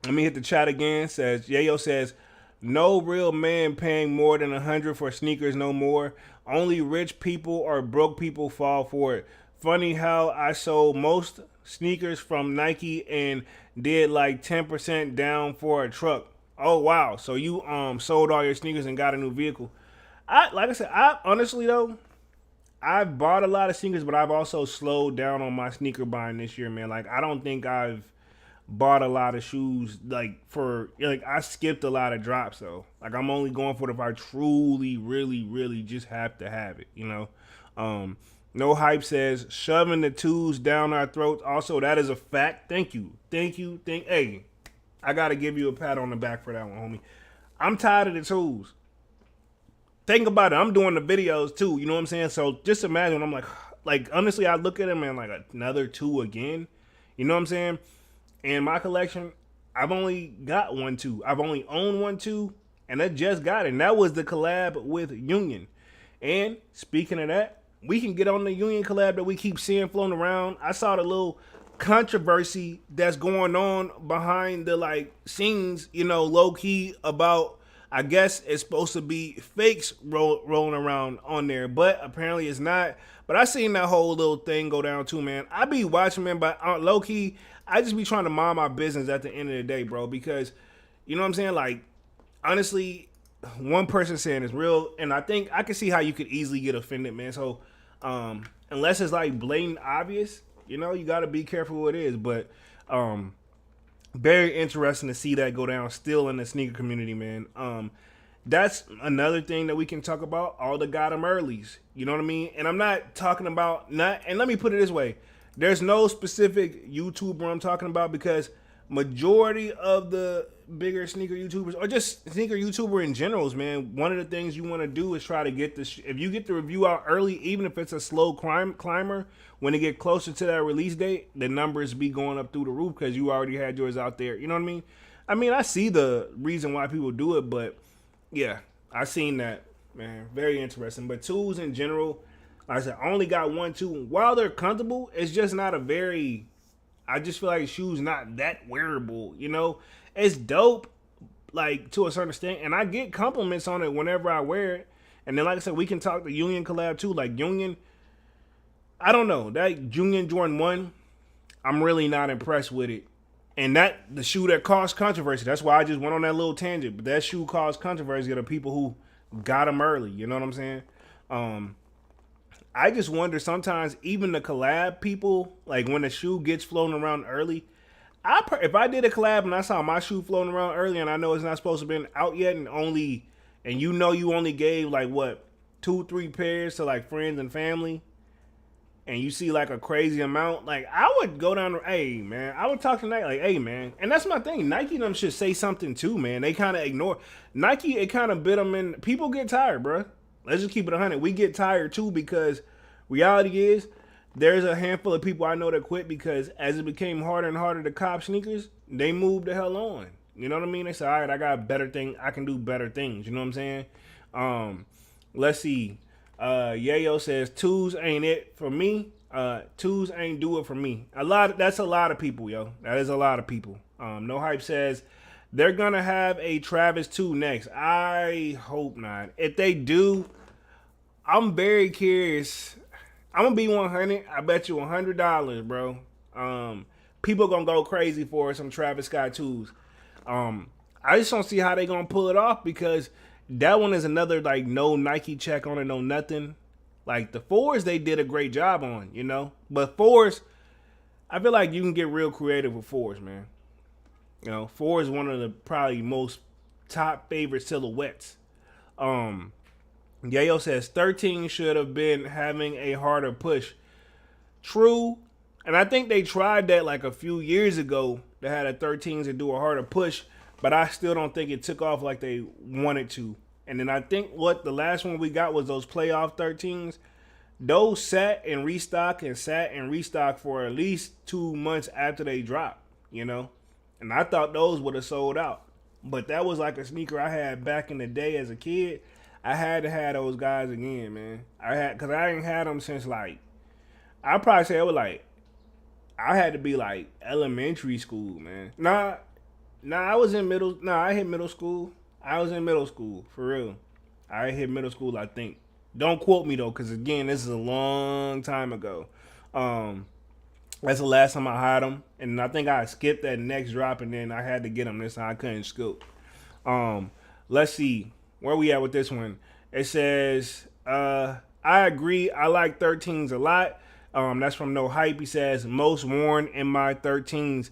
Let me hit the chat again. Yayo says, no real man paying more than $100 for sneakers no more. Only rich people or broke people fall for it. Funny how I sold most sneakers from Nike and did like 10% down for a truck. Oh wow. So you sold all your sneakers and got a new vehicle. I honestly though, I've bought a lot of sneakers, but I've also slowed down on my sneaker buying this year, man. Like I don't think I've bought a lot of shoes I skipped a lot of drops though. Like I'm only going for it if I truly, really just have to have it, you know. Um, no hype says shoving the twos down our throats. Also, that is a fact. Thank you. Hey, I gotta give you a pat on the back for that one, homie. I'm tired of the twos. Think about it. I'm doing the videos too. You know what I'm saying? So just imagine. I'm like honestly, I look at them and like another two again. You know what I'm saying? In my collection, I've only got one two. I've only owned one two, and I just got it. And that was the collab with Union. And speaking of that, we can get on the Union collab that we keep seeing floating around. I saw the little controversy that's going on behind the like scenes, you know, low key about. I guess it's supposed to be fakes rolling around on there, but apparently it's not. But I seen that whole little thing go down too, man. I be watching, man, but low key, I just be trying to mind my business at the end of the day, bro. Because you know what I'm saying? Like, honestly, one person saying it's real, and I think I can see how you could easily get offended, man. So, unless it's like blatant obvious, you know, you got to be careful what it is. But, very interesting to see that go down still in the sneaker community, man. That's another thing that we can talk about. All the got 'em earlies, you know what I mean? And I'm not talking about not. And let me put it this way: there's no specific YouTuber I'm talking about because majority of the bigger sneaker YouTubers or just sneaker YouTuber in generals, man. One of the things you want to do is try to get this. If you get the review out early, even if it's a slow climber, when it get closer to that release date, the numbers be going up through the roof because you already had yours out there. You know what I mean? I mean, I see the reason why people do it, but yeah, I seen that, man. Very interesting. But tools in general, like I said, I only got one, two. While they're comfortable, it's just not a very. I just feel like shoes not that wearable. You know, it's dope, like to a certain extent, and I get compliments on it whenever I wear it. And then, like I said, we can talk the Union collab too. Like Union, I don't know that Union Jordan 1. I'm really not impressed with it. And that the shoe that caused controversy. That's why I just went on that little tangent. But that shoe caused controversy to the people who got them early. You know what I'm saying? I just wonder sometimes even the collab people, like when the shoe gets floating around early, if I did a collab and I saw my shoe floating around early and I know it's not supposed to have been out yet and you know you only gave like what 2-3 pairs to like friends and family, and you see like a crazy amount, like I would go down to, hey man, I would talk to Nike like, hey man, and that's my thing. Nike them should say something too, man. They kind of ignore Nike. It kind of bit them in. People get tired, bro. Let's just keep it 100. We get tired too because reality is there's a handful of people I know that quit because as it became harder and harder to cop sneakers, they moved the hell on. You know what I mean? They said, all right, I got better thing. I can do better things. You know what I'm saying? Let's see. Yayo says twos ain't it for me. Twos ain't do it for me. That's a lot of people, yo. That is a lot of people. No hype says they're gonna have a Travis 2 next. I hope not. If they do, I'm very curious. I'm gonna be 100. I bet you $100, bro. People gonna go crazy for some Travis Scott 2s. I just don't see how they gonna pull it off because that one is another like no Nike check on it, no nothing. Like the 4s, they did a great job on, you know. But 4s, I feel like you can get real creative with 4s, man. You know, 4 is one of the probably most top favorite silhouettes. Yayo says 13 should have been having a harder push. True. And I think they tried that like a few years ago. They had a 13s to do a harder push, but I still don't think it took off like they wanted to. And then I think what the last one we got was those playoff 13s. Those sat and restock for at least 2 months after they dropped, you know? And I thought those would have sold out. But that was like a sneaker I had back in the day as a kid. I had to have those guys again, man. Because I ain't had them since like, I'd probably say it was like, I had to be like elementary school, man. I was in I hit middle school. I was in middle school, for real. I hit middle school, I think. Don't quote me though, because again, this is a long time ago. That's the last time I had them, and I think I skipped that next drop, and then I had to get them this time. I couldn't scoop. Um, let's see where we at with this one. It says, I agree. I like 13s a lot. That's from No Hype. He says most worn in my 13s.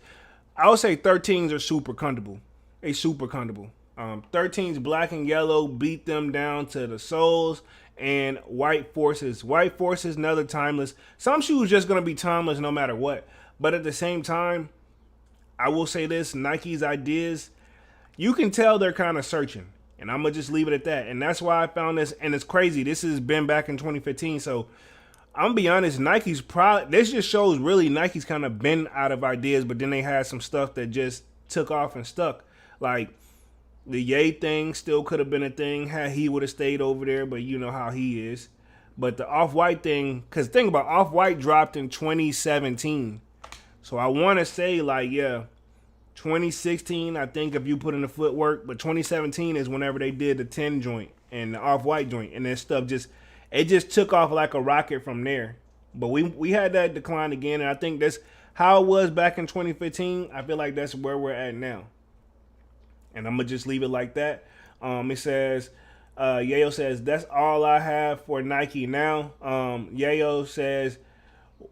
I would say 13s are super comfortable. They super comfortable. 13s black and yellow beat them down to the soles, and white forces. White forces, another timeless. Some shoes just gonna be timeless no matter what. But at the same time, I will say this: Nike's ideas, you can tell they're kind of searching, and I'm gonna just leave it at that. And that's why I found this, and it's crazy. This has been back in 2015, so I'm gonna be honest. Nike's probably this just shows really Nike's kind of been out of ideas, but then they had some stuff that just took off and stuck, like. The Ye thing still could have been a thing had he would have stayed over there, but you know how he is. But the Off-White thing, because think about Off-White dropped in 2017. So I want to say, like, yeah, 2016, I think if you put in the footwork, but 2017 is whenever they did the 10 joint and the Off-White joint. And then stuff it just took off like a rocket from there. But we had that decline again, and I think that's how it was back in 2015. I feel like that's where we're at now. And I'm going to just leave it like that. It says, Yayo says, that's all I have for Nike now. Yayo says,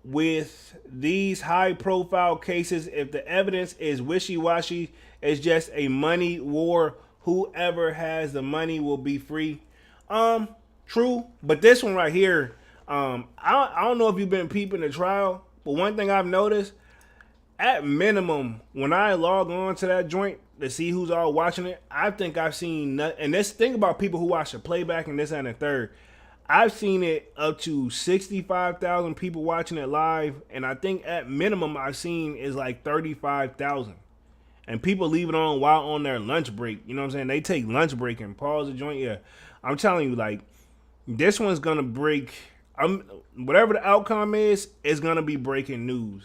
with these high profile cases, if the evidence is wishy-washy, it's just a money war. Whoever has the money will be free. True. But this one right here, I don't know if you've been peeping the trial, but one thing I've noticed, at minimum, when I log on to that joint to see who's all watching it, I think I've seen, and this thing about people who watch the playback and this and the third, I've seen it up to 65,000 people watching it live, and I think at minimum I've seen is like 35,000. And people leave it on while on their lunch break. You know what I'm saying? They take lunch break and pause the joint. Yeah, I'm telling you, like, this one's gonna break. Whatever the outcome is, it's gonna be breaking news.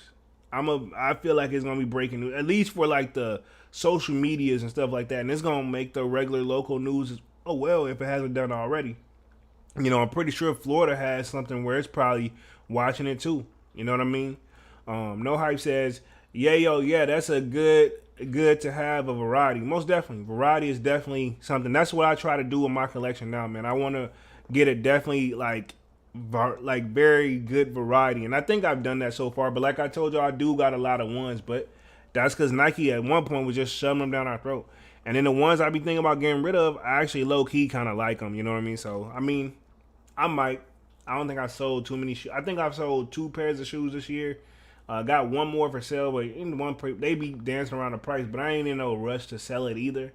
I feel like it's gonna be breaking news, at least for like the social medias and stuff like that, and it's gonna make the regular local news. Oh well, if it hasn't done already, you know, I'm pretty sure Florida has something where it's probably watching it too. You know what I mean? No Hype says, yeah, that's a good to have a variety. Most definitely, variety is definitely something. That's what I try to do in my collection now, man. I want to get it definitely like very good variety, and I think I've done that so far. But like I told you, I do got a lot of ones, but that's because Nike at one point was just shoving them down our throat. And then the ones I be thinking about getting rid of, I actually low key kind of like them. You know what I mean? So I mean, I might. I don't think I sold too many shoes. I think I've sold 2 pairs of shoes this year. Got one more for sale, but in one they be dancing around the price. But I ain't in no rush to sell it either.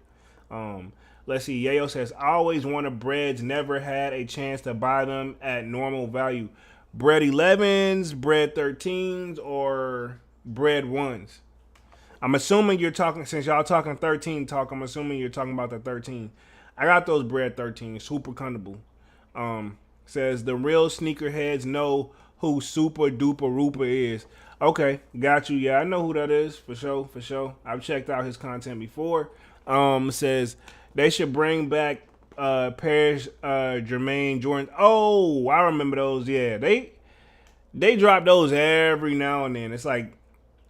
Let's see. Yayo says, I always wanted breads, never had a chance to buy them at normal value. Bread 11s, bread 13s, or bread 1s. I'm assuming you're talking, since y'all talking 13 talk, I'm assuming you're talking about the 13. I got those bread 13s, super comfortable. Says, the real sneakerheads know who Super Duper Rooper is. Okay, got you. Yeah, I know who that is, for sure. I've checked out his content before. Says, they should bring back Paris Jermaine Jordan. Oh, I remember those. Yeah, they drop those every now and then. It's like,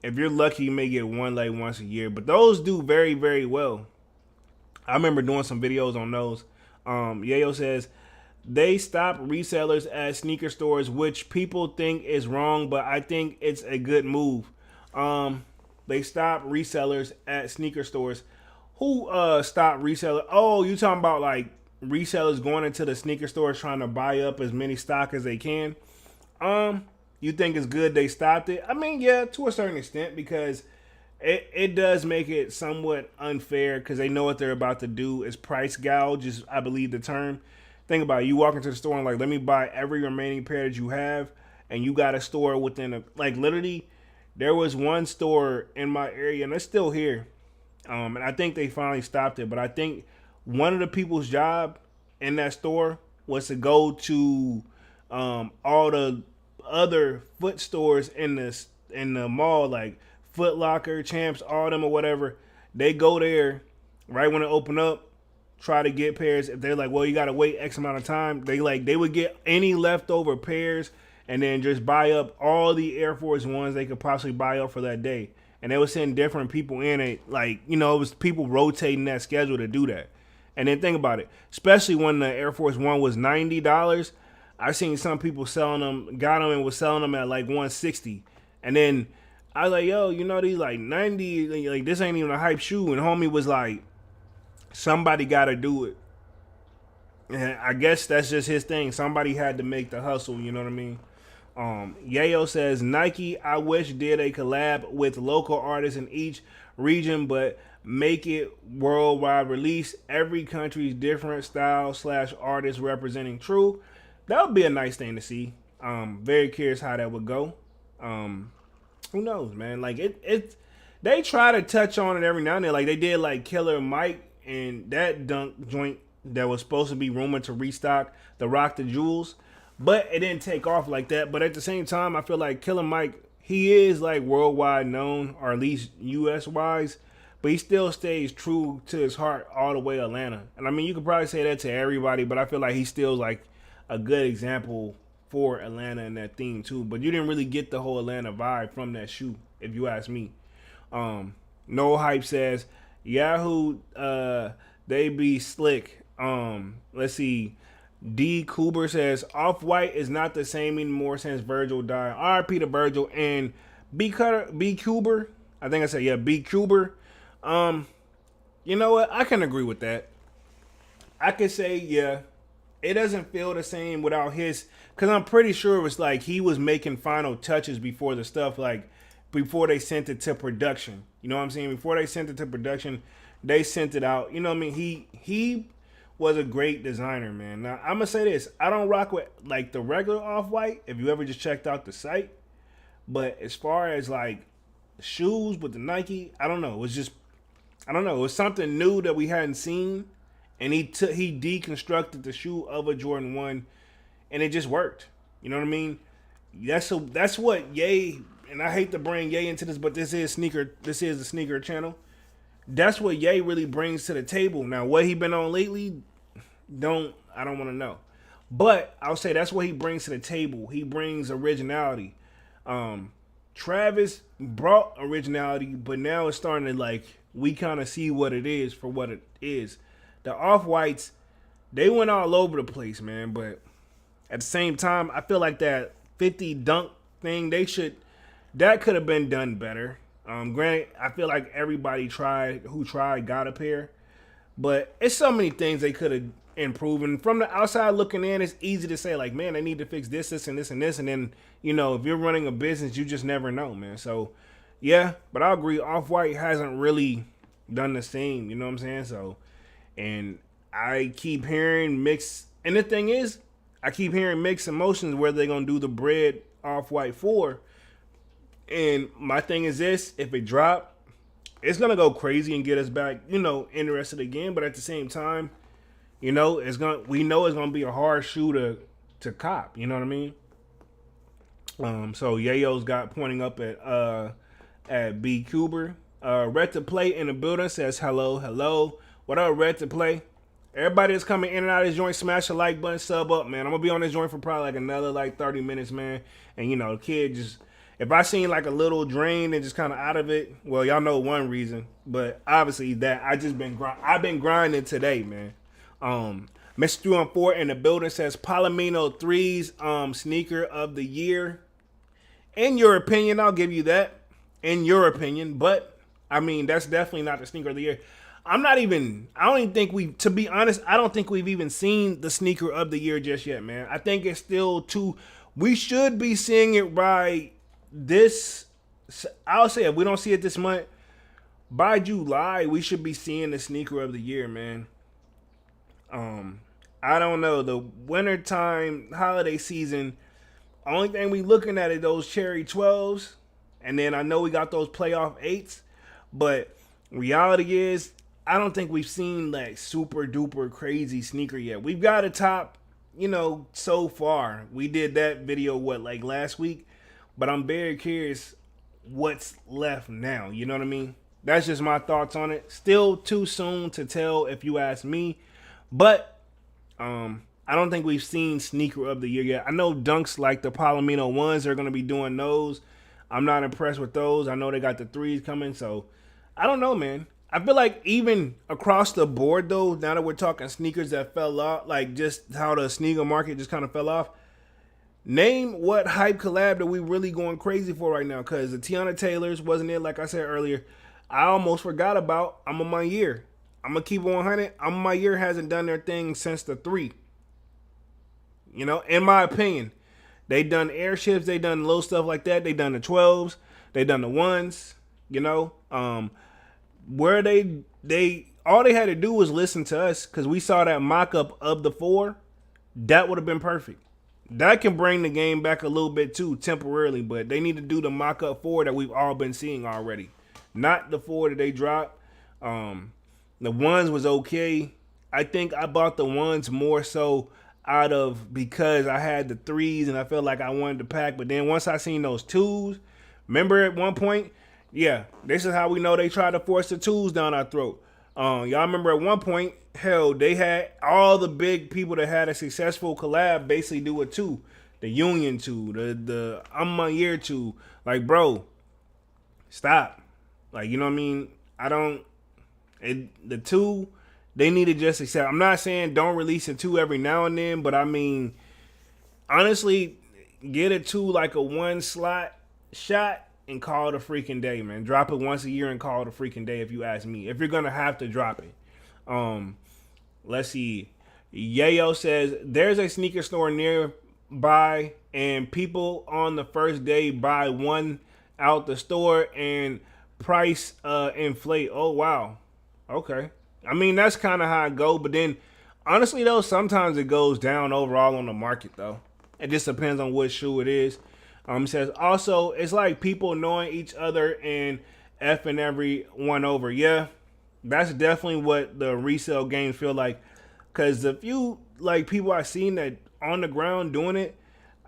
if you're lucky, you may get one like once a year. But those do very, very well. I remember doing some videos on those. Yayo says, they stop resellers at sneaker stores, which people think is wrong, but I think it's a good move. They stop resellers at sneaker stores. Who stopped resellers? Oh, you talking about like resellers going into the sneaker stores trying to buy up as many stock as they can? You think it's good they stopped it? I mean, yeah, to a certain extent, because it does make it somewhat unfair, because they know what they're about to do is price gouge, is I believe the term. Think about it. You walk into the store and like, let me buy every remaining pair that you have, and you got a store within a, like, literally, there was one store in my area, and it's still here. And I think they finally stopped it, but I think one of the people's job in that store was to go to all the other foot stores in the mall, like Foot Locker, Champs, all them or whatever. They go there right when it open up, try to get pairs. If they're like, well, you gotta wait X amount of time, they would get any leftover pairs and then just buy up all the Air Force Ones they could possibly buy up for that day. And they would send different people in it. Like, it was people rotating that schedule to do that. And then think about it, especially when the Air Force One was $90. I seen some people selling them, got them and was selling them at like 160. And then I was like, yo, these like 90, like this ain't even a hype shoe. And homie was like, somebody got to do it. And I guess that's just his thing. Somebody had to make the hustle, you know what I mean? Yayo says, Nike, I wish did a collab with local artists in each region, but make it worldwide release. Every country's different style / artists representing. True. That would be a nice thing to see. Very curious how that would go. Who knows, man? Like it they try to touch on it every now and then. Like they did like Killer Mike and that dunk joint that was supposed to be rumored to restock the Rock the Jewels. But it didn't take off like that. But at the same time, I feel like Killer Mike, he is like worldwide known, or at least US wise. But he still stays true to his heart all the way to Atlanta. And I mean, you could probably say that to everybody, but I feel like he's still like a good example for Atlanta and that theme too. But you didn't really get the whole Atlanta vibe from that shoe, if you ask me. No Hype says, Yahoo, they be slick. Let's see. D. Cooper says, Off-White is not the same anymore since Virgil died. R.I.P. to Virgil. And B. Cooper, I think I said, yeah, B. Cooper. You know what? I can agree with that. I could say, yeah, it doesn't feel the same without his, because I'm pretty sure it was like he was making final touches before the stuff, like before they sent it to production. You know what I'm saying? Before they sent it to production, they sent it out. You know what I mean? He was a great designer, man. Now, I'm going to say this. I don't rock with like the regular Off-White, if you ever just checked out the site. But as far as like shoes with the Nike, I don't know. It was just, I don't know. It was something new that we hadn't seen. And he deconstructed the shoe of a Jordan 1, and it just worked. You know what I mean? That's what Ye, and I hate to bring Ye into this, but this is the sneaker channel. That's what Ye really brings to the table. Now, what he been on lately, I don't want to know. But I'll say that's what he brings to the table. He brings originality. Travis brought originality, but now it's starting to like, we kind of see what it is for what it is. The Off-Whites, they went all over the place, man. But at the same time, I feel like that 50 dunk thing, that could have been done better. Granted, I feel like everybody who tried got a pair. But it's so many things they could have improved. And from the outside looking in, it's easy to say, like, man, they need to fix this, and this, and this. And then, if you're running a business, you just never know, man. So, yeah, but I agree. Off-White hasn't really done the same, you know what I'm saying? So, and I keep hearing mixed, and the thing is, I keep hearing mixed emotions whether they're going to do the bread Off-White 4. And my thing is this, if it drop, it's going to go crazy and get us back, interested again. But at the same time, we know it's going to be a hard shoe to cop. You know what I mean? So Yayo's got pointing up at B. Cooper. Red to Play in the building says hello. What up, Red to Play? Everybody that's coming in and out of this joint, smash the like button, sub up, man. I'm going to be on this joint for probably like another 30 minutes, man. And, the kid just, if I seen like a little drain and just kind of out of it, well, y'all know one reason. But obviously that I've been grinding today, man. Mr. 314 in the building says Palomino 3's sneaker of the year. In your opinion, I'll give you that. In your opinion. But, I mean, that's definitely not the sneaker of the year. I don't even think to be honest, I don't think we've even seen the sneaker of the year just yet, man. I think it's still we should be seeing it by this, I'll say if we don't see it this month, by July, we should be seeing the sneaker of the year, man. I don't know, the wintertime holiday season, only thing we looking at is those cherry 12s, and then I know we got those playoff 8s, but reality is, I don't think we've seen like super duper crazy sneaker yet. We've got a top, so far. We did that video, last week? But I'm very curious what's left now. You know what I mean? That's just my thoughts on it. Still too soon to tell if you ask me. But I I don't think we've seen sneaker of the year yet. I know Dunks like the Palomino ones are going to be doing those. I'm not impressed with those. I know they got the threes coming, so I don't know, man. I feel like even across the board, though, now that we're talking sneakers that fell off, like just how the sneaker market just kind of fell off, name what hype collab that we really going crazy for right now, because the Tiana Taylors wasn't it, like I said earlier. I almost forgot about I'm on my year. I'm going to keep it 100. I'm on my year hasn't done their thing since the 3. You know, in my opinion. They done airships, they done little stuff like that. They done the 12s, they done the 1s, you know. Where they all they had to do was listen to us, because we saw that mock-up of the 4. That would have been perfect. That can bring the game back a little bit too, temporarily, but they need to do the mock-up 4 that we've all been seeing already. Not the 4 that they dropped. The 1s was okay. I think I bought the 1s more so out of because I had the 3s and I felt like I wanted to pack. But then once I seen those 2s, remember at one point, yeah, this is how we know they tried to force the 2s down our throat. Y'all remember at one point, hell, they had all the big people that had a successful collab basically do a 2. The Union 2, the I'm my year 2. Like, bro, stop. Like, you know what I mean? The 2, they need to just accept. I'm not saying don't release a 2 every now and then, but I mean, honestly, get a 2 like a 1 slot shot and call it a freaking day, man. Drop it once a year and call it a freaking day if you ask me. If you're going to have to drop it. Let's see. Yayo says, there's a sneaker store nearby and people on the first day buy one out the store and price inflate. Oh, wow. Okay. I mean, that's kind of how it go. But then, honestly, though, sometimes it goes down overall on the market, though. It just depends on what shoe it is. It says, also, it's like people knowing each other and effing everyone over. Yeah, that's definitely what the resale games feel like. Because the few like people I've seen that on the ground doing it,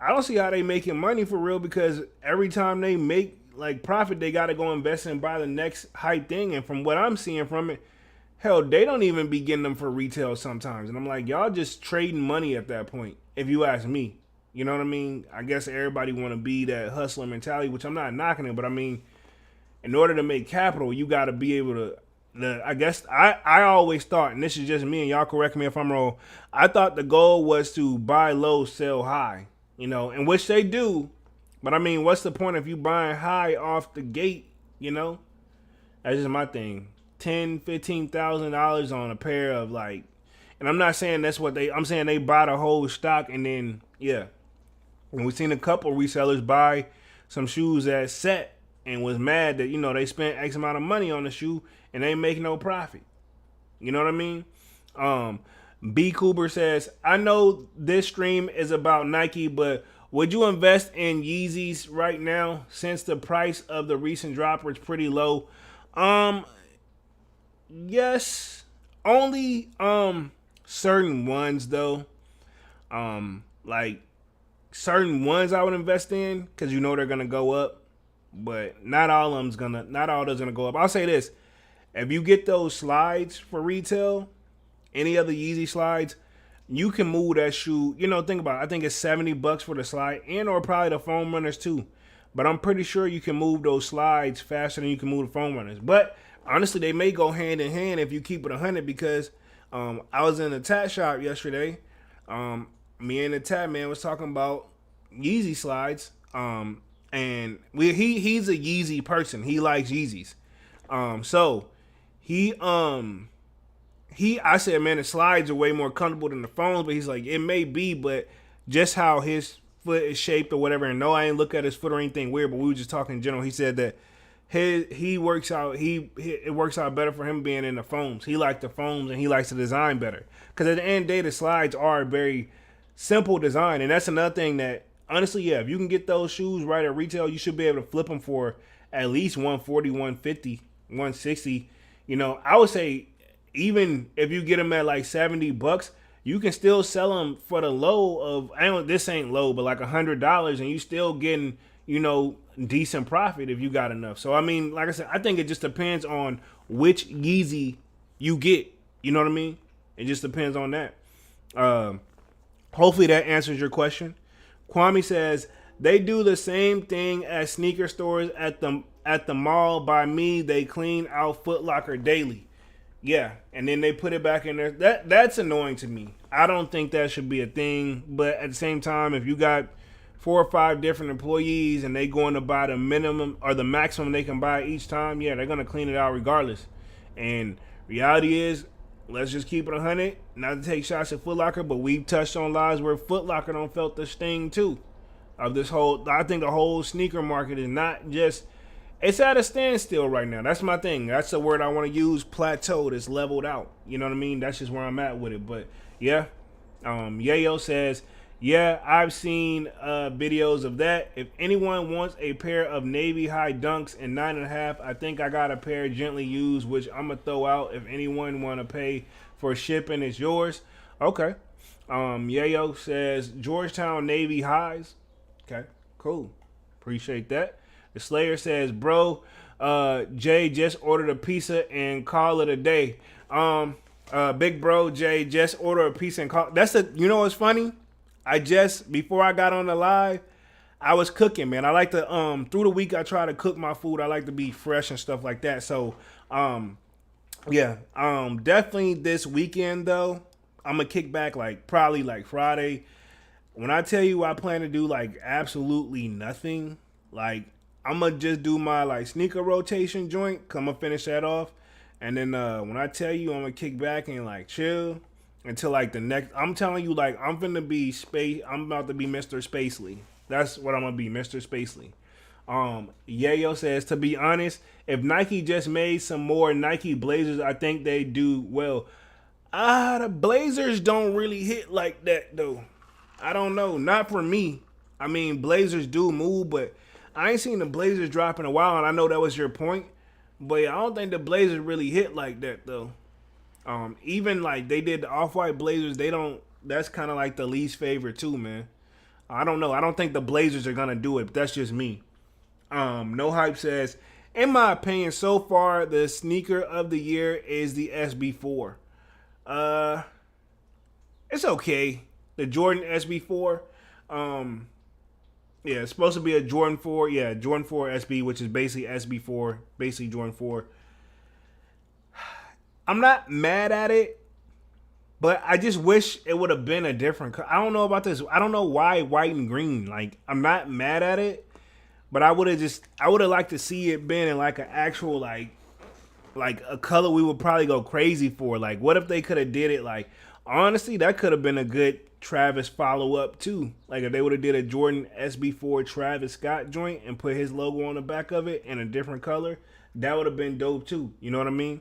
I don't see how they making money for real, because every time they make like profit, they got to go invest and buy the next hype thing. And from what I'm seeing from it, hell, they don't even be getting them for retail sometimes. And I'm like, y'all just trading money at that point, if you ask me. You know what I mean? I guess everybody want to be that hustler mentality, which I'm not knocking it. But I mean, in order to make capital, you got to be able to, I guess I always thought, and this is just me, and y'all correct me if I'm wrong, I thought the goal was to buy low, sell high, you know, in which they do. But I mean, what's the point if you buying high off the gate, you know? That's just my thing. $10,000-$15,000 on a pair of like, and I'm not saying that's what I'm saying they buy the whole stock and then, yeah. And we've seen a couple resellers buy some shoes at set and was mad that, you know, they spent X amount of money on the shoe and they make no profit. You know what I mean? B. Cooper says, I know this stream is about Nike, but would you invest in Yeezys right now since the price of the recent dropper is pretty low? Yes. Only certain ones though. Like certain ones I would invest in because you know they're gonna go up, but not all of them's gonna go up. I'll say this: if you get those slides for retail, any other Yeezy slides, you can move that shoe. You know, think about it. I think it's $70 for the slide, and or probably the foam runners too. But I'm pretty sure you can move those slides faster than you can move the foam runners. But honestly, they may go hand in hand if you keep it 100 because I was in a tat shop yesterday. Me and the tat man was talking about Yeezy slides. And he's a Yeezy person. He likes Yeezys. So I said, man, the slides are way more comfortable than the foams, but he's like, it may be, but just how his foot is shaped or whatever. And no, I ain't look at his foot or anything weird, but we were just talking in general. He said that it works out better for him being in the foams. He likes the foams and he likes the design better. Because at the end of the day, the slides are a very simple design. And that's another thing that, honestly, yeah, if you can get those shoes right at retail, you should be able to flip them for at least 140, 150, 160. You know, I would say even if you get them at like $70, you can still sell them for the low of, this ain't low, but like $100, and you still getting, you know, decent profit if you got enough. So, I mean, like I said, I think it just depends on which Yeezy you get. You know what I mean? It just depends on that. Hopefully that answers your question. Kwame says they do the same thing as sneaker stores at the mall. By me, they clean out Foot Locker daily. Yeah, and then they put it back in there. That's annoying to me. I don't think that should be a thing. But at the same time, if you got 4 or 5 different employees and they going to buy the minimum or the maximum they can buy each time, yeah, they're gonna clean it out regardless. And reality is, let's just keep it 100. Not to take shots at Foot Locker, but we've touched on lives where Foot Locker don't felt the sting too of this whole. I think the whole sneaker market is not just. It's at a standstill right now. That's my thing. That's the word I want to use. Plateaued. It's leveled out. You know what I mean? That's just where I'm at with it. But yeah, Yayo says, yeah, I've seen videos of that. If anyone wants a pair of Navy high dunks in 9.5, I think I got a pair gently used, which I'm gonna throw out. If anyone want to pay for shipping, it's yours. Okay. Yayo says Georgetown Navy highs. Okay, cool. Appreciate that. The Slayer says, bro, Jay just ordered a pizza and call it a day. Big bro, Jay just ordered a pizza and call. You know what's funny? Before I got on the live, I was cooking, man. I like to, through the week, I try to cook my food. I like to be fresh and stuff like that. So, yeah, definitely this weekend, though, I'm going to kick back, probably Friday. When I tell you I plan to do, absolutely nothing, I'm going to just do my, sneaker rotation joint. I'm going to finish that off. And then when I tell you I'm going to kick back and, chill until, the next... I'm telling you, I'm going to be space... I'm about to be Mr. Spacely. That's what I'm going to be, Mr. Spacely. Yayo says, to be honest, if Nike just made some more Nike Blazers, I think they do well. The Blazers don't really hit like that, though. I don't know. Not for me. I mean, Blazers do move, but... I ain't seen the Blazers drop in a while, and I know that was your point. But I don't think the Blazers really hit like that, though. Even they did the Off-White Blazers, they don't. That's kind of the least favorite, too, man. I don't know. I don't think the Blazers are going to do it, but that's just me. No Hype says, in my opinion, so far, the sneaker of the year is the SB4. It's okay. The Jordan SB4. Yeah, it's supposed to be a Jordan 4. Yeah, Jordan 4 SB, which is basically SB4, basically Jordan 4. I'm not mad at it, but I just wish it would have been a different color. I don't know about this. I don't know why white and green. I'm not mad at it, but I would have liked to see it been in an actual a color we would probably go crazy for. What if they could have did it honestly, that could have been a good Travis follow-up too. If they would have did a Jordan SB4 Travis Scott joint and put his logo on the back of it in a different color, that would have been dope too. You know what I mean?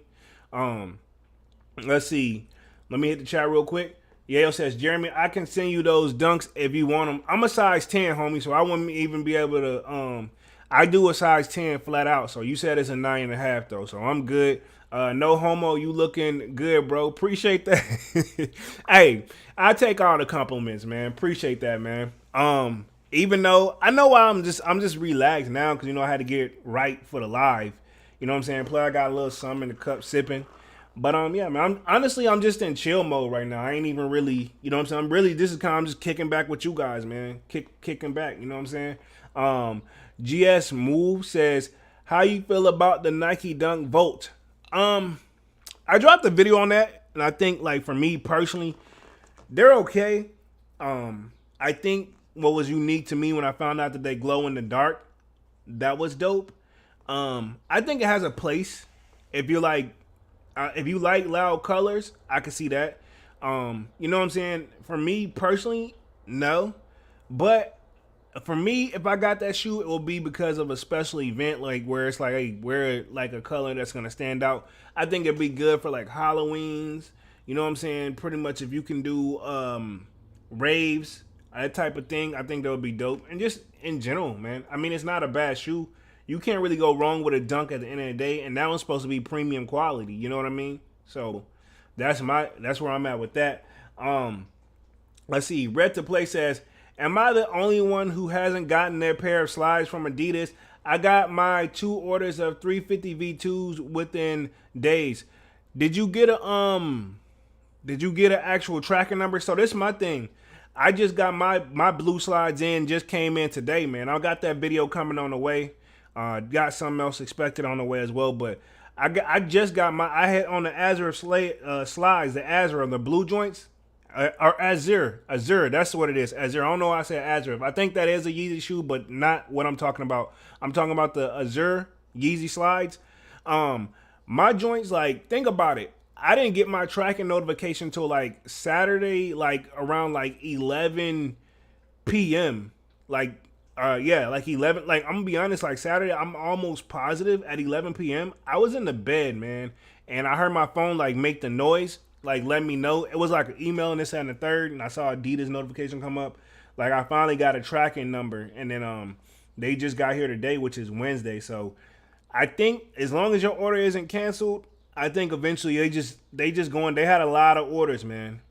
Let's see. Let me hit the chat real quick. Yale says, Jeremy, I can send you those dunks if you want them. I'm a size 10, homie, so I wouldn't even be able to, I do a size 10 flat out. So you said it's a 9.5 though, so I'm good. No homo, you looking good, bro. Appreciate that. Hey, I take all the compliments, man. Appreciate that, man. Even though I know why I'm just relaxed now because I had to get right for the live. You know what I'm saying? Plus I got a little something in the cup sipping. But yeah, man. I'm just in chill mode right now. I ain't even really, you know what I'm saying? I'm just kicking back with you guys, man. Kicking back. You know what I'm saying? GS Move says, how you feel about the Nike Dunk Volt? I dropped a video on that, and I think for me personally, they're okay. I think what was unique to me when I found out that they glow in the dark, that was dope. I think it has a place. If you like loud colors, I can see that. You know what I'm saying? For me personally, no. But for me, if I got that shoe, it will be because of a special event, where it's hey, wear a color that's gonna stand out. I think it'd be good for Halloween's. You know what I'm saying? Pretty much if you can do raves, that type of thing, I think that would be dope. And just in general, man. I mean, it's not a bad shoe. You can't really go wrong with a dunk at the end of the day, and that one's supposed to be premium quality. You know what I mean? So that's where I'm at with that. Let's see. Red to Play says, am I the only one who hasn't gotten their pair of slides from Adidas? I got my 2 orders of 350 V2s within days. Did you get an actual tracking number? So this is my thing. I just got my blue slides in, just came in today, man. I got that video coming on the way. Got something else expected on the way as well, but I just got I had on the Azure slides, the Azure, the blue joints, or Azure, that's what it is, Azure. I don't know why I said Azure. I think that is a Yeezy shoe, but not what I'm talking about. I'm talking about the Azure Yeezy slides. My joints, like, think about it. I didn't get my tracking notification till like Saturday, like around like 11 p.m. Like, like 11. Like, I'm gonna be honest, like Saturday, I'm almost positive at 11 p.m. I was in the bed, man, and I heard my phone like make the noise, like let me know. It was like an email and this and the third, and I saw Adidas notification come up. Like, I finally got a tracking number, and then they just got here today, which is Wednesday. So I think as long as your order isn't canceled, I think eventually they just going. They had a lot of orders, man.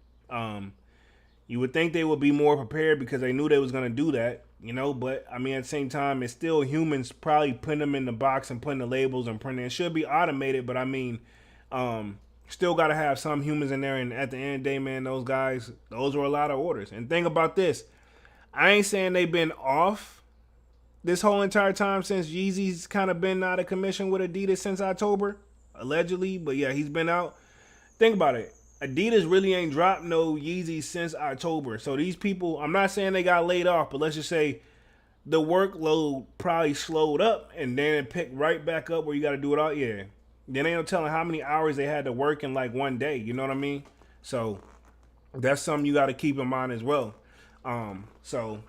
You would think they would be more prepared because they knew they was gonna do that, you know. But I mean, at the same time, it's still humans probably putting them in the box and putting the labels and printing. It should be automated, but I mean, still got to have some humans in there. And at the end of the day, man, those guys, those were a lot of orders. And think about this: I ain't saying they've been off this whole entire time since Yeezy's kind of been out of commission with Adidas since October, allegedly. But yeah, he's been out. Think about it. Adidas really ain't dropped no Yeezys since October. So these people, I'm not saying they got laid off, but let's just say the workload probably slowed up and then it picked right back up where you got to do it all. Yeah. Then ain't no telling how many hours they had to work in like one day. You know what I mean? So that's something you got to keep in mind as well. So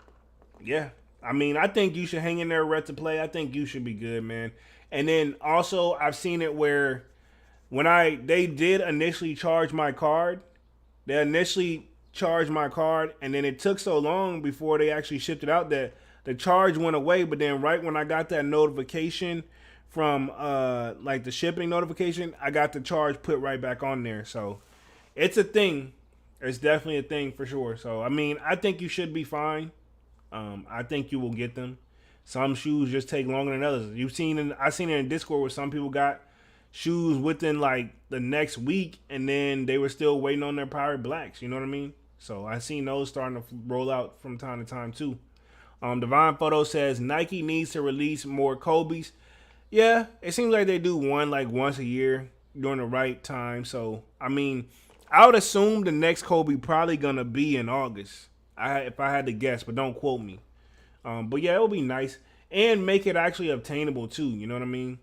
yeah, I mean, I think you should hang in there, Red to Play. I think you should be good, man. And then also, I've seen it where when they did initially charge my card, and then it took so long before they actually shipped it out that the charge went away. But then right when I got that notification from like the shipping notification, I got the charge put right back on there. So it's a thing. It's definitely a thing for sure. So I mean, I think you should be fine. I think you will get them. Some shoes just take longer than others. I've seen it in Discord where some people got shoes within like the next week, and then they were still waiting on their Pirate Blacks. You know what I mean? So I seen those starting to roll out from time to time too. Divine Photo says Nike needs to release more Kobe's. Yeah, it seems like they do one like once a year during the right time. So I mean, I would assume the next Kobe probably gonna be in August. If I had to guess, but don't quote me. But yeah, it would be nice and make it actually obtainable too. You know what I mean?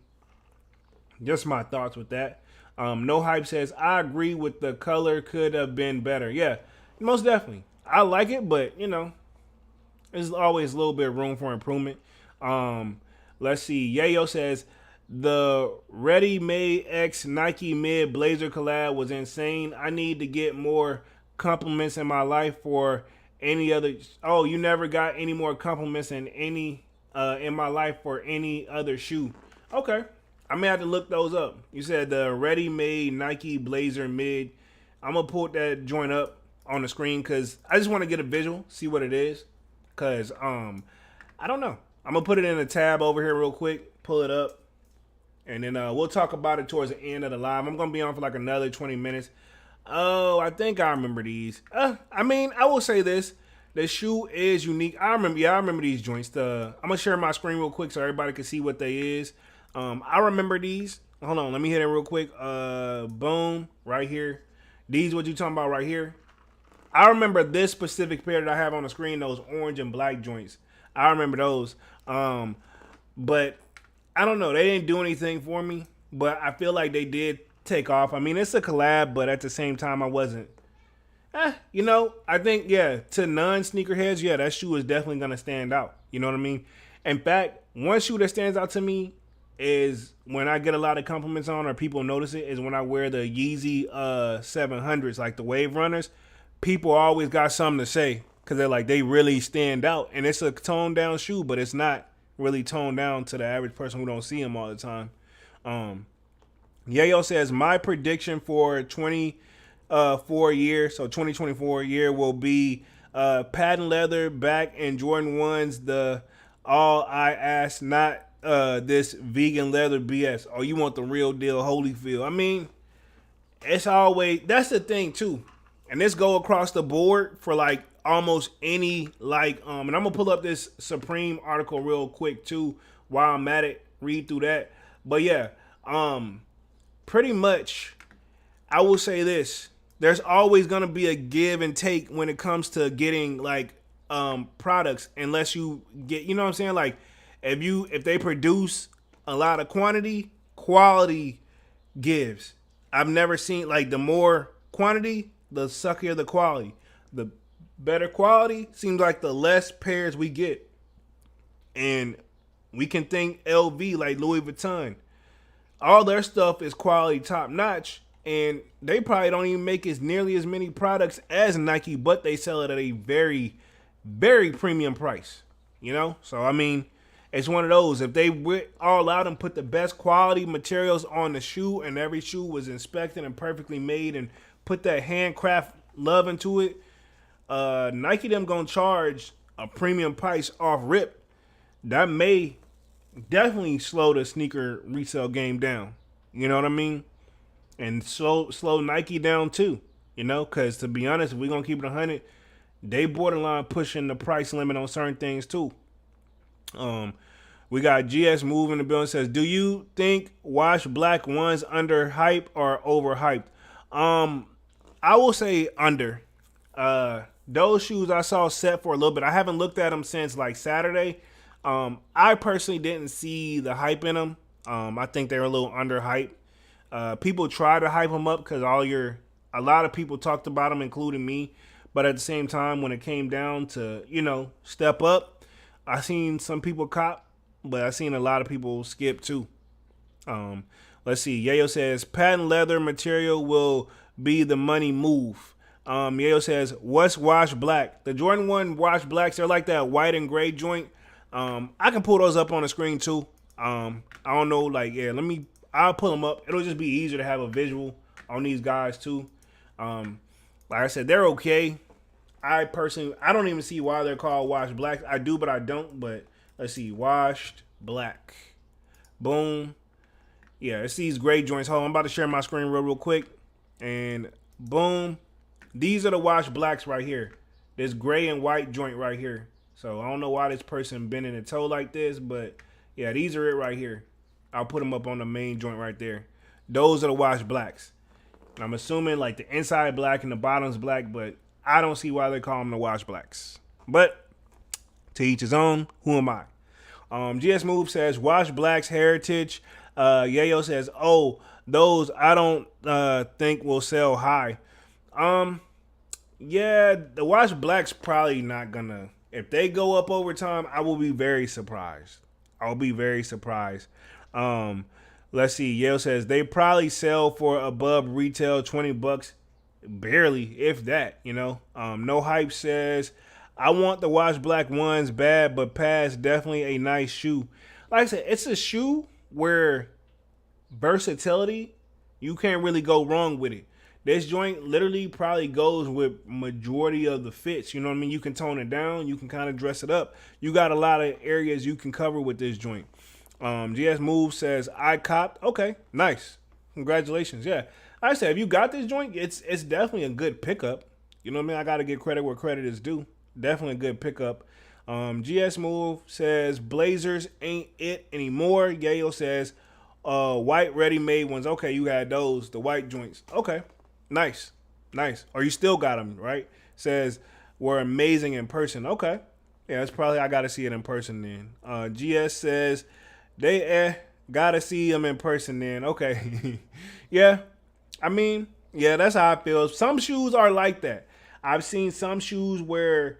Just my thoughts with that. No Hype says, I agree with the color could have been better. Yeah, most definitely. I like it, but, you know, there's always a little bit of room for improvement. Let's see. Yayo says, the Ready Made X Nike Mid Blazer collab was insane. I need to get more compliments in my life for any other. Oh, you never got any more compliments in my life for any other shoe. Okay. I may have to look those up. You said the ready-made Nike Blazer Mid. I'm going to pull that joint up on the screen because I just want to get a visual, see what it is. Because, I don't know. I'm going to put it in a tab over here real quick, pull it up, and then we'll talk about it towards the end of the live. I'm going to be on for like another 20 minutes. Oh, I think I remember these. I mean, I will say this. The shoe is unique. I remember these joints. I'm going to share my screen real quick so everybody can see what they is. I remember these. Hold on, let me hit it real quick. Boom, right here. These what you talking about right here? I remember this specific pair that I have on the screen, those orange and black joints. I remember those. But I don't know. They didn't do anything for me, but I feel like they did take off. I mean, it's a collab, but at the same time, I wasn't. You know, I think, yeah, to non-sneakerheads, yeah, that shoe is definitely going to stand out. You know what I mean? In fact, one shoe that stands out to me is when I get a lot of compliments on or people notice it is when I wear the Yeezy 700s, like the Wave Runners. People always got something to say because they're like, they really stand out. And it's a toned down shoe, but it's not really toned down to the average person who don't see them all the time. Yayo says, my prediction for 2024 year will be patent leather back and Jordan 1s, the all I ask, not this vegan leather BS. Oh, you want the real deal Holyfield. I mean, it's always, that's the thing too. And this go across the board for like almost any and I'm gonna pull up this Supreme article real quick too while I'm at it. Read through that. But yeah, pretty much I will say this. There's always gonna be a give and take when it comes to getting products, unless you get, you know what I'm saying? Like if they produce a lot of quantity, quality gives. I've never seen, like, the more quantity, the suckier the quality. The better quality seems like the less pairs we get. And we can thank LV, like Louis Vuitton. All their stuff is quality top notch, and they probably don't even make as nearly as many products as Nike, but they sell it at a very, very premium price. You know? So I mean, it's one of those. If they went all out and put the best quality materials on the shoe, and every shoe was inspected and perfectly made, and put that handcraft love into it, Nike them gonna charge a premium price off rip. That may definitely slow the sneaker resale game down. You know what I mean? And slow Nike down too. You know, because to be honest, if we're gonna keep it 100, they borderline pushing the price limit on certain things too. We got GS Move in the building. Says, do you think Wash Black ones under hype or overhyped? I will say under. Those shoes I saw set for a little bit. I haven't looked at them since like Saturday. I personally didn't see the hype in them. I think they're a little under hype. People try to hype them up because a lot of people talked about them, including me. But at the same time, when it came down to, step up, I seen some people cop, but I seen a lot of people skip too. Let's see. Yayo says patent leather material will be the money move. Yayo says, what's Wash Black? The Jordan 1 Wash Blacks, they're like that white and gray joint. I can pull those up on the screen too. I don't know, I'll pull them up. It'll just be easier to have a visual on these guys too. Like I said, they're okay. I don't even see why they're called Wash Black. I do, but I don't. But let's see, Washed Black. Boom. Yeah, it's these gray joints. Hold on, I'm about to share my screen real quick. And boom. These are the Wash Blacks right here. This gray and white joint right here. So I don't know why this person bending a toe like this, but yeah, these are it right here. I'll put them up on the main joint right there. Those are the Wash Blacks. I'm assuming like the inside black and the bottom's black, but I don't see why they call them the Wash Blacks. But to each his own. Who am I? GS Move says Wash Blacks heritage. Yayo says, oh, those I don't think will sell high. Yeah, the Wash Blacks probably not gonna. If they go up over time, I will be very surprised. I'll be very surprised. Let's see. Yale says they probably sell for above retail $20, barely, if that. No Hype says I want the Wash Black ones bad, but pass definitely a nice shoe. Like I said, it's a shoe where versatility, you can't really go wrong with it. This joint literally probably goes with majority of the fits. You know what I mean? You can tone it down. You can kind of dress it up. You got a lot of areas you can cover with this joint. GS Move says, I copped. Okay, nice. Congratulations. Yeah. Like I said, if you got this joint, it's definitely a good pickup. You know what I mean? I got to give credit where credit is due. Definitely a good pickup. GS Move says, Blazers ain't it anymore. Yayo says, white ready-made ones. Okay, you had those, the white joints. Okay. Nice. Or you still got them, right? Says, were amazing in person. Okay. Yeah, it's probably, I got to see it in person then. GS says, they got to see them in person then. Okay. Yeah. I mean, yeah, that's how I feel. Some shoes are like that. I've seen some shoes where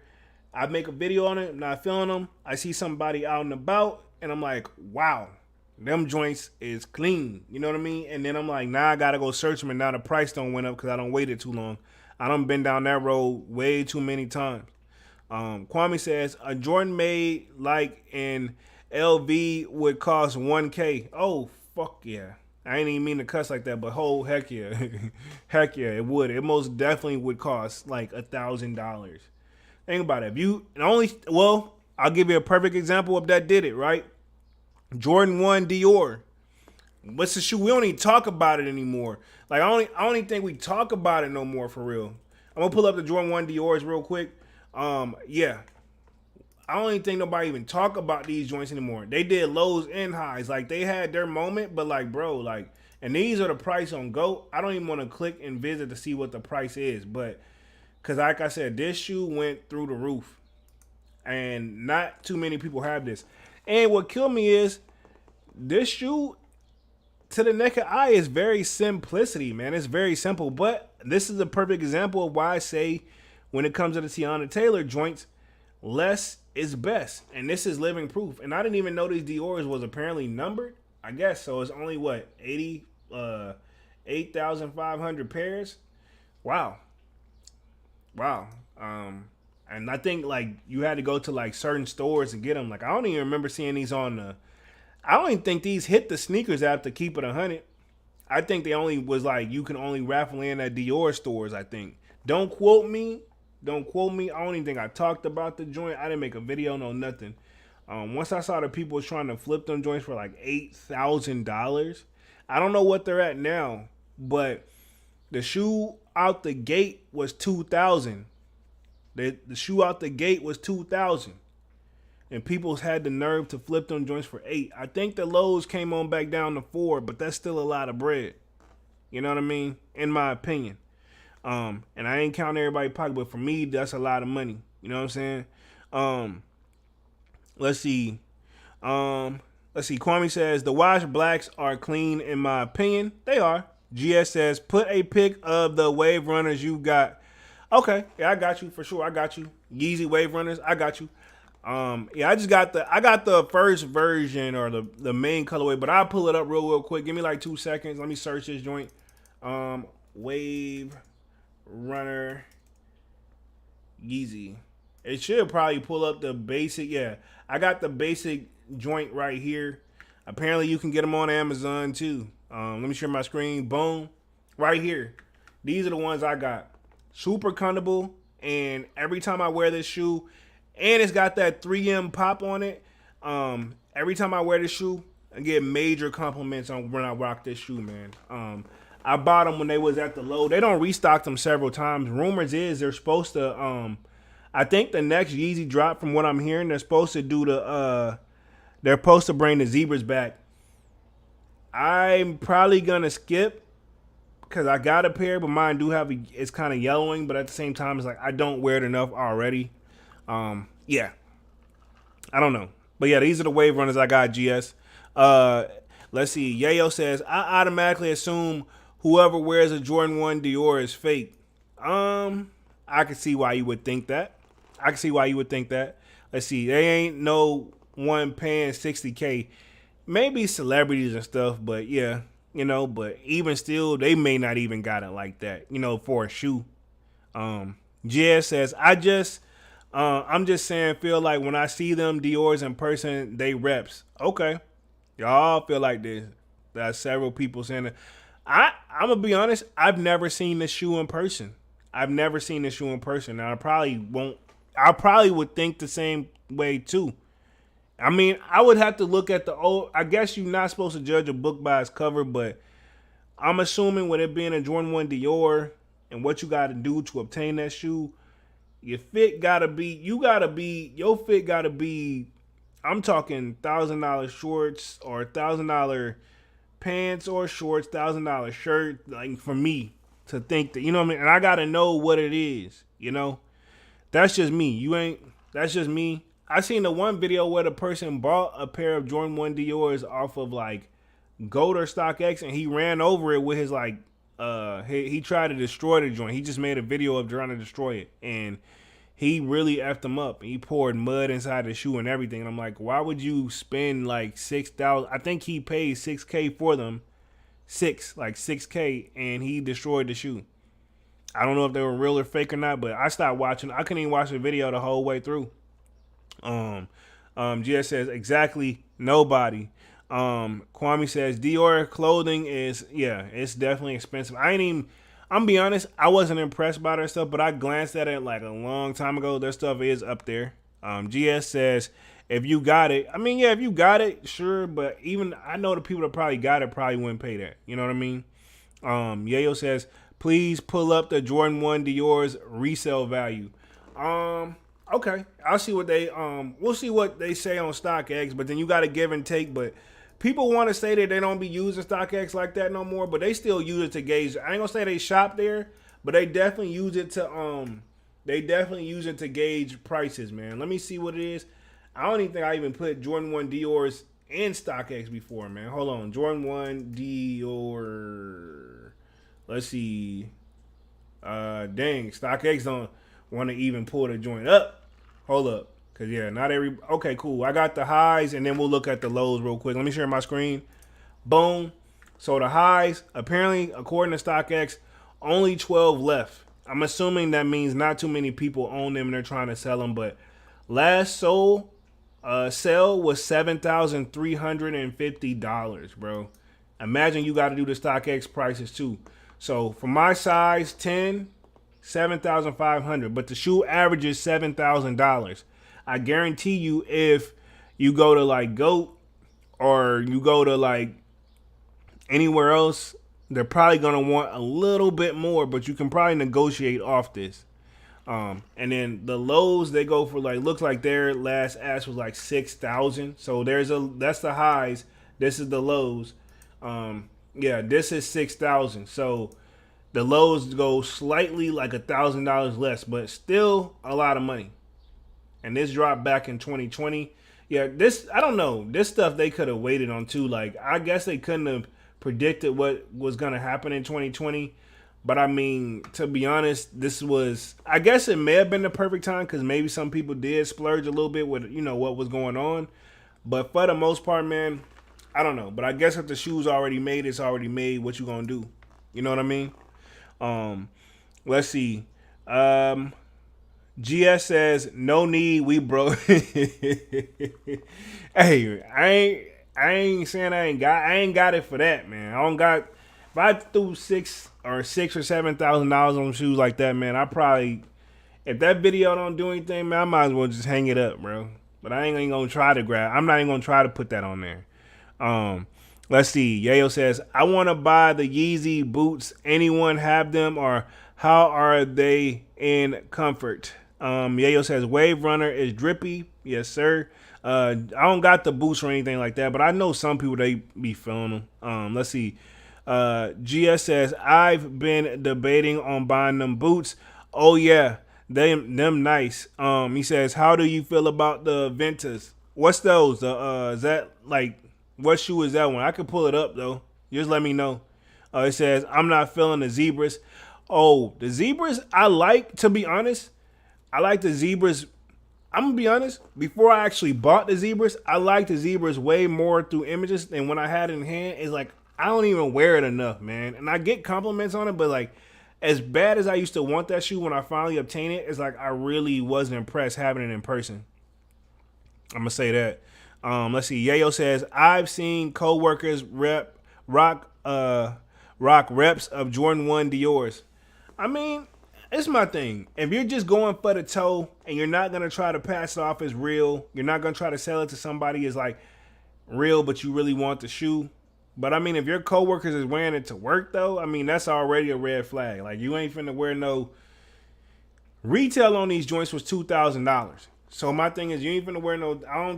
I make a video on it, I'm not feeling them. I see somebody out and about, and I'm like, wow. Them joints is clean. You know what I mean? And then I'm like, nah, I got to go search them. And now the price don't went up because I don't waited too long. I done been down that road way too many times. Kwame says, a Jordan made like in LV would cost $1K. Oh, fuck yeah. I ain't even mean to cuss like that, but heck yeah. Heck yeah, it would. It most definitely would cost like $1,000. Think about it. I'll give you a perfect example of that did it, right? Jordan 1 Dior. What's the shoe? We don't even talk about it anymore. I don't even think we talk about it no more for real. I'm gonna pull up the Jordan 1 Dior's real quick. Yeah. I don't even think nobody even talk about these joints anymore. They did lows and highs. Like, they had their moment, but like, bro, like, and these are the price on GOAT. I don't even want to click and visit to see what the price is, but because like I said, this shoe went through the roof, and not too many people have this. And what killed me is this shoe, to the naked eye, is very simplicity, man. It's very simple, but this is a perfect example of why I say when it comes to the Tiana Taylor joints, less is best, and this is living proof. And I didn't even know these Dior's was apparently numbered. I guess so. It's only what 8,500 pairs. Wow. And I think like you had to go to like certain stores to get them. Like I don't even remember seeing these on the. I don't even think these hit the sneakers app to keep it 100. I think they only was like you can only raffle in at Dior stores. I think. Don't quote me. Don't quote me. I don't even think I talked about the joint. I didn't make a video, no nothing. Once I saw the people was trying to flip them joints for like $8,000. I don't know what they're at now, but the shoe out the gate was $2,000. The shoe out the gate was $2,000, and people had the nerve to flip them joints for $8,000. I think the lows came on back down to $4,000, but that's still a lot of bread. You know what I mean? In my opinion. And I ain't counting everybody's pocket, but for me, that's a lot of money. You know what I'm saying? Let's see. Kwame says the wash blacks are clean in my opinion. They are. GS says put a pic of the wave runners you got. Okay, yeah, I got you for sure. I got you. Yeezy wave runners, I got you. Yeah, I got the first version or the main colorway, but I'll pull it up real quick. Give me like 2 seconds. Let me search this joint. Wave runner Yeezy. It should probably pull up the basic. Yeah, I got the basic joint right here. Apparently you can get them on Amazon too. Let me share my screen. Boom, right here. These are the ones I got. Super comfortable, and every time I wear this shoe, and it's got that 3M pop on it. Every time I wear this shoe, I get major compliments on when I rock this shoe, man. I bought them when they was at the low. They don't restock them several times. Rumors is they're supposed to. I think the next Yeezy drop, from what I'm hearing, they're supposed to do they're supposed to bring the zebras back. I'm probably gonna skip because I got a pair, but mine do have it's kind of yellowing. But at the same time, it's like I don't wear it enough already. Yeah, I don't know, but yeah, these are the wave runners I got. GS. Let's see. Yayo says I automatically assume whoever wears a Jordan 1 Dior is fake. I can see why you would think that. Let's see. They ain't no one paying $60K. Maybe celebrities and stuff, but yeah, you know, but even still, they may not even got it like that, you know, for a shoe. GS says, I'm just saying, feel like when I see them Dior's in person, they reps. Okay. Y'all feel like this. There's several people saying it. I'm gonna be honest, I've never seen this shoe in person. Now I probably would think the same way too. I mean, I would have to look at the old. I guess you're not supposed to judge a book by its cover, but I'm assuming with it being a Jordan 1 Dior and what you got to do to obtain that shoe, your fit gotta be. I'm talking $1,000 shorts or $1,000 pants or shorts, $1,000 shirt. Like for me to think that, you know what I mean, and I gotta know what it is. You know, that's just me. That's just me. I seen the one video where the person bought a pair of Jordan 1 Dior's off of like Goat or StockX, and he ran over it with his like he tried to destroy the joint. He just made a video of trying to destroy it, and he really effed him up. He poured mud inside the shoe and everything. And I'm like, why would you spend like $6,000? I think he paid $6K for them, $6K, and he destroyed the shoe. I don't know if they were real or fake or not, but I stopped watching. I couldn't even watch the video the whole way through. GS says exactly nobody. Kwame says Dior clothing is, yeah, it's definitely expensive. I'm be honest, I wasn't impressed by their stuff, but I glanced at it like a long time ago. Their stuff is up there. GS says if you got it, I mean, yeah, if you got it, sure, but even I know the people that probably got it probably wouldn't pay that. You know what I mean? Yayo says please pull up the Jordan 1 Dior's resale value. Okay, I'll see what they we'll see what they say on StockX, but then you got to give and take. But people want to say that they don't be using StockX like that no more, but they still use it to gauge. I ain't gonna say they shop there, but they definitely use it to gauge prices, man. Let me see what it is. I don't even think I even put Jordan 1 Dior's in StockX before, man. Hold on, Jordan 1 Dior. Let's see. Dang, StockX don't want to even pull the joint up. Hold up. Cause yeah, not every okay, cool. I got the highs and then we'll look at the lows real quick. Let me share my screen. Boom. So the highs, apparently, according to StockX, only 12 left. I'm assuming that means not too many people own them and they're trying to sell them, but last sale was $7,350, bro. Imagine you got to do the StockX prices too. So for my size 10, 7,500, but the shoe average is $7,000. I guarantee you, if you go to like GOAT or you go to like anywhere else, they're probably gonna want a little bit more, but you can probably negotiate off this. And then the lows, they go for like, looks like their last ask was like 6,000. So that's the highs. This is the lows. Yeah, this is 6,000. So the lows go slightly like $1,000 less, but still a lot of money. And this dropped back in 2020. Yeah, I don't know. This stuff they could have waited on too. Like, I guess they couldn't have predicted what was going to happen in 2020. But I mean, to be honest, I guess it may have been the perfect time because maybe some people did splurge a little bit with, what was going on. But for the most part, man, I don't know. But I guess if the shoe's already made, it's already made. What you going to do? You know what I mean? Let's see. GS says no need. We broke. Hey, I ain't saying I ain't got it for that, man. I don't got. If I threw $6,000 or $7,000 on shoes like that, man, if that video don't do anything, man, I might as well just hang it up, bro. But I ain't even gonna try to grab. I'm not even gonna try to put that on there. Let's see. Yayo says, I want to buy the Yeezy boots. Anyone have them, or how are they in comfort? Yayo says, Wave Runner is drippy. Yes, sir. I don't got the boots or anything like that, but I know some people, they be feeling them. Let's see. GS says, I've been debating on buying them boots. Oh, yeah. Them nice. He says, how do you feel about the Ventas? What's those? Is that like, what shoe is that one? I could pull it up though. Just let me know. It says, I'm not feeling the zebras. Oh, the zebras, to be honest, I like the zebras. I'm going to be honest, before I actually bought the zebras, I like the zebras way more through images than when I had it in hand. It's like, I don't even wear it enough, man. And I get compliments on it, but like, as bad as I used to want that shoe when I finally obtained it, it's like I really wasn't impressed having it in person. I'm going to say that. Let's see. Yayo says, I've seen co-workers rock reps of Jordan 1 Dior's. I mean, it's my thing. If you're just going for the toe and you're not going to try to pass it off as real, you're not going to try to sell it to somebody as like real, but you really want the shoe. But I mean, if your co-workers is wearing it to work though, I mean, that's already a red flag. Like, you ain't finna wear no. Retail on these joints was $2,000. So my thing is, you ain't finna wear no. I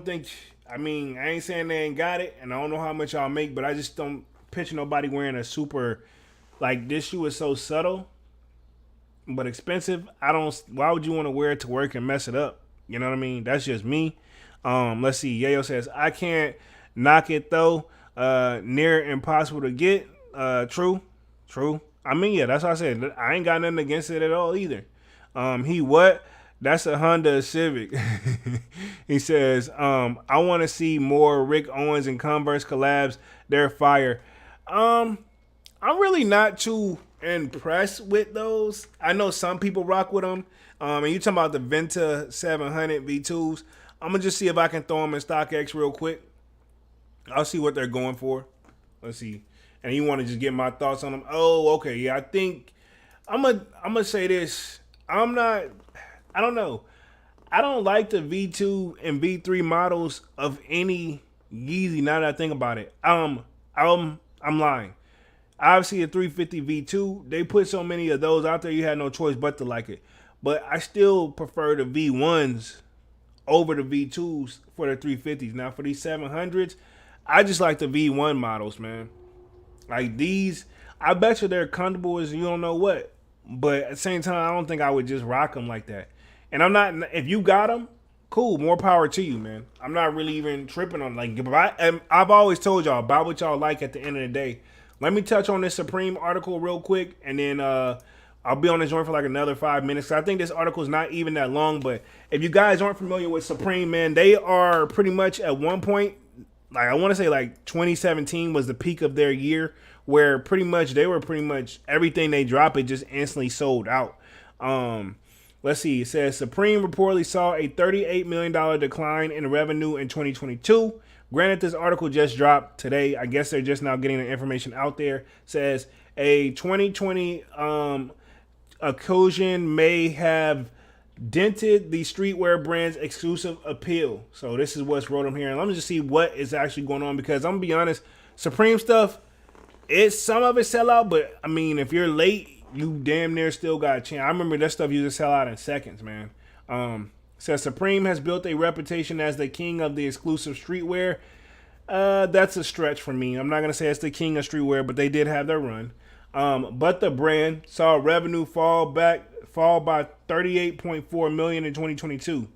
ain't saying they ain't got it, and I don't know how much y'all make, but I just don't picture nobody wearing a super, like, this shoe is so subtle, but expensive. Why would you want to wear it to work and mess it up? You know what I mean? That's just me. Let's see. Yayo says, I can't knock it though. Near impossible to get. True. I mean, yeah, that's what I said. I ain't got nothing against it at all either. That's a Honda Civic. He says, I want to see more Rick Owens and Converse collabs. They're fire. I'm really not too impressed with those. I know some people rock with them. And you talking about the Venta 700 V2s. I'm going to just see if I can throw them in StockX real quick. I'll see what they're going for. Let's see. And you want to just get my thoughts on them. Oh, okay. Yeah, I think I'm gonna say this. I don't know. I don't like the V2 and V3 models of any Yeezy now that I think about it. I'm lying. Obviously, a 350 V2, they put so many of those out there, you had no choice but to like it. but I still prefer the V1s over the V2s for the 350s. Now for these 700s, I just like the V1 models, man. Like these, I bet you they're comfortable as you don't know what. But at the same time, I don't think I would just rock them like that. And I'm not. If you got them, cool, more power to you, man. I'm not really even tripping on like. I've always told y'all buy what y'all like at the end of the day. Let me touch on this Supreme article real quick, and then I'll be on this joint for like another 5 minutes. I think this article is not even that long, but if you guys aren't familiar with Supreme, man, they are pretty much at one point, like I want to say like 2017 was the peak of their year, where pretty much they were pretty much everything they drop it just instantly sold out. Let's see. It says Supreme reportedly saw a $38 million decline in revenue in 2022. Granted, this article just dropped today. I guess they're just now getting the information out there. It says a 2020 occasion may have dented the streetwear brand's exclusive appeal. So this is what's wrote on here. And let me just see what is actually going on, because I'm gonna be honest, Supreme stuff, some of it sell out, but I mean, if you're late, you damn near still got a chance. I remember that stuff used to sell out in seconds, man. Says Supreme has built a reputation as the king of the exclusive streetwear. That's a stretch for me. I'm not gonna say it's the king of streetwear, but they did have their run. But the brand saw revenue fall by 38.4 million in 2022.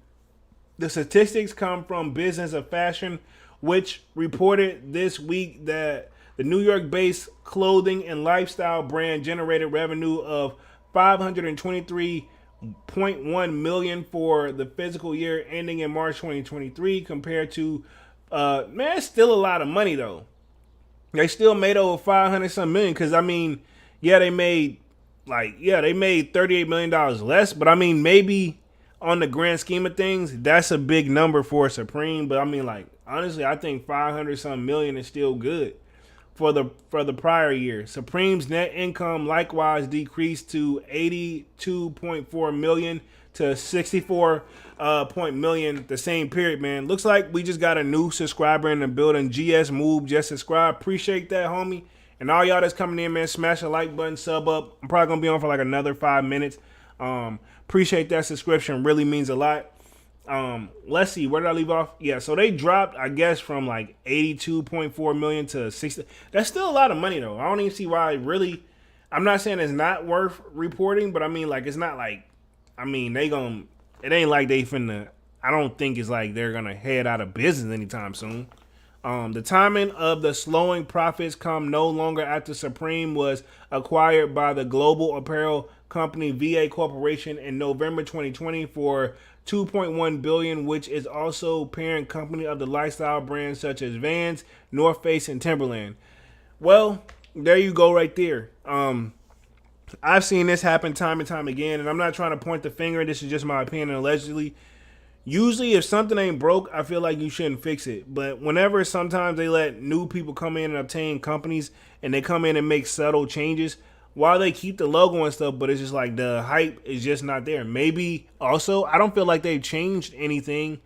The statistics come from Business of Fashion, which reported this week that the New York-based clothing and lifestyle brand generated revenue of 523.1 million for the fiscal year ending in March 2023, compared to man, it's still a lot of money though. They still made over 500 some million, because I mean, yeah, they made $38 million less, but I mean, maybe on the grand scheme of things, that's a big number for Supreme. But I mean, like, honestly, I think 500 some million is still good for the prior year. Supreme's net income likewise decreased to 82.4 million to 64 million the same period, man. Looks like we just got a new subscriber in the building. GS Move just subscribed. Appreciate that, homie. And all y'all that's coming in, man, smash the like button, sub up. I'm probably gonna be on for like another 5 minutes. Appreciate that subscription. Really means a lot. Let's see, where did I leave off? Yeah, so they dropped, I guess, from like 82.4 million to 60. That's still a lot of money though. I don't even see why I'm not saying it's not worth reporting, but I mean, like, it's not like, I mean, it ain't like they finna, I don't think it's like they're gonna head out of business anytime soon. The timing of the slowing profits come no longer after Supreme was acquired by the global apparel company VA Corporation in November 2020 for $2.1 billion, which is also parent company of the lifestyle brands such as Vans, North Face, and Timberland. Well, there you go right there. I've seen this happen time and time again, and I'm not trying to point the finger. This is just my opinion, allegedly. Usually, if something ain't broke, I feel like you shouldn't fix it. But whenever sometimes they let new people come in and obtain companies, and they come in and make subtle changes, while they keep the logo and stuff, but it's just like the hype is just not there. Maybe also, I don't feel like they've changed anything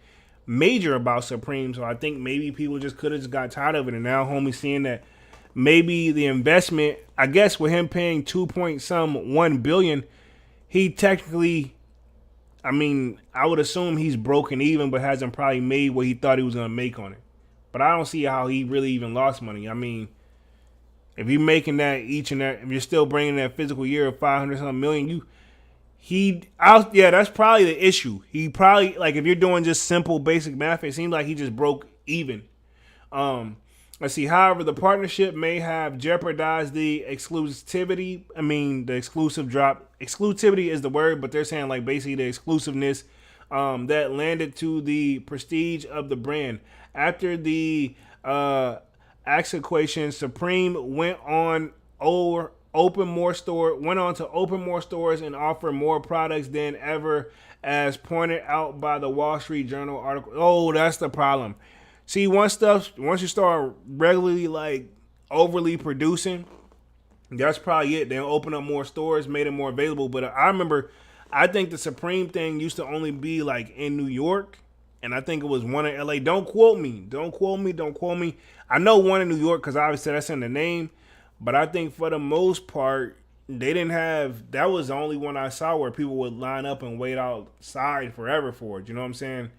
major about Supreme, so I think maybe people just could have just got tired of it. And now homie's seeing that maybe the investment, I guess with him paying 1 billion, he technically, I mean, I would assume he's broken even, but hasn't probably made what he thought he was going to make on it. But I don't see how he really even lost money. I mean, if you're making that if you're still bringing that physical year of 500 something million, that's probably the issue. He probably, like, if you're doing just simple basic math, it seems like he just broke even. Let's see. However, the partnership may have jeopardized the exclusivity. I mean, the exclusive drop. Exclusivity is the word, but they're saying like basically the exclusiveness that landed to the prestige of the brand. After the acquisition, Supreme went on to open more stores and offer more products than ever, as pointed out by the Wall Street Journal article. Oh, that's the problem. See, once you start regularly like overly producing, that's probably it. They'll open up more stores, made it more available. But I think the Supreme thing used to only be like in New York, and I think it was one in LA. Don't quote me. I know one in New York because obviously that's in the name, but I think for the most part, they didn't have, that was the only one I saw where people would line up and wait outside forever for it. You know what I'm saying?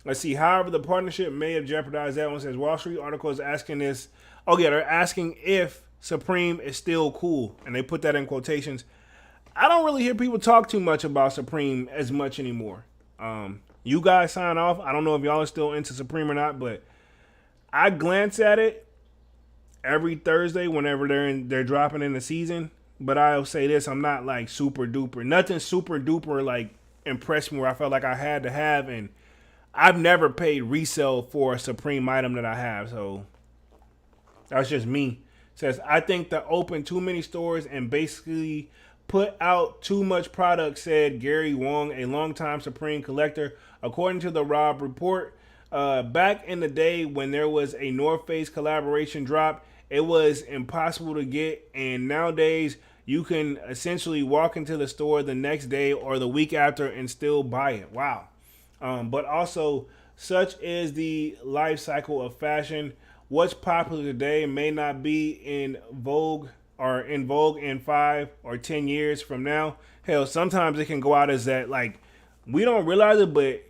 Let's see. However, the partnership may have jeopardized that one. Says Wall Street article is asking this. Oh yeah, they're asking if Supreme is still cool, and they put that in quotations. I don't really hear people talk too much about Supreme as much anymore. You guys sign off. I don't know if y'all are still into Supreme or not, but I glance at it every Thursday whenever they're dropping in the season. But I'll say this: I'm not like super duper. Nothing super duper like impressed me where I felt like I had to have, and I've never paid resale for a Supreme item that I have. So that's just me. Says I think they opened too many stores and basically put out too much product, said Gary Wong, a longtime Supreme collector. According to the Rob report, back in the day when there was a North Face collaboration drop, it was impossible to get, and nowadays you can essentially walk into the store the next day or the week after and still buy it. Wow. But also, such is the life cycle of fashion. What's popular today may not be in vogue in 5 or 10 years from now. Hell, sometimes it can go out as that, like, we don't realize it, but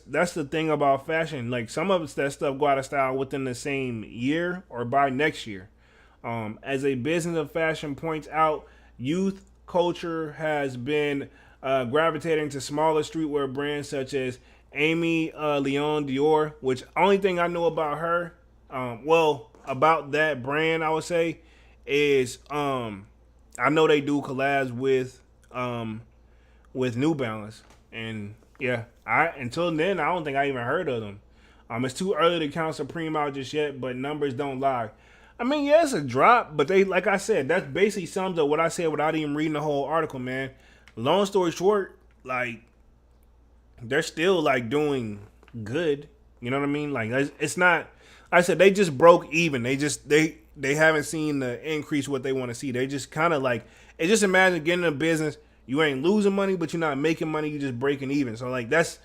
that's the thing about fashion. Like, some of that stuff go out of style within the same year or by next year. As a business of fashion points out, youth culture has been gravitating to smaller streetwear brands such as Amy Leon Dior, which only thing I know about her, about that brand, I would say, is I know they do collabs with New Balance, and yeah, until then I don't think I even heard of them. It's too early to count Supreme out just yet, but numbers don't lie. I mean, yeah, it's a drop, but they, like I said, that basically sums up what I said without even reading the whole article, man. Long story short, like, they're still like doing good. You know what I mean? Like, it's not. I said they just broke even. They haven't seen the increase what they want to see. They just kind of like, just imagine getting in a business. You ain't losing money, but you're not making money. You just breaking even. So like that's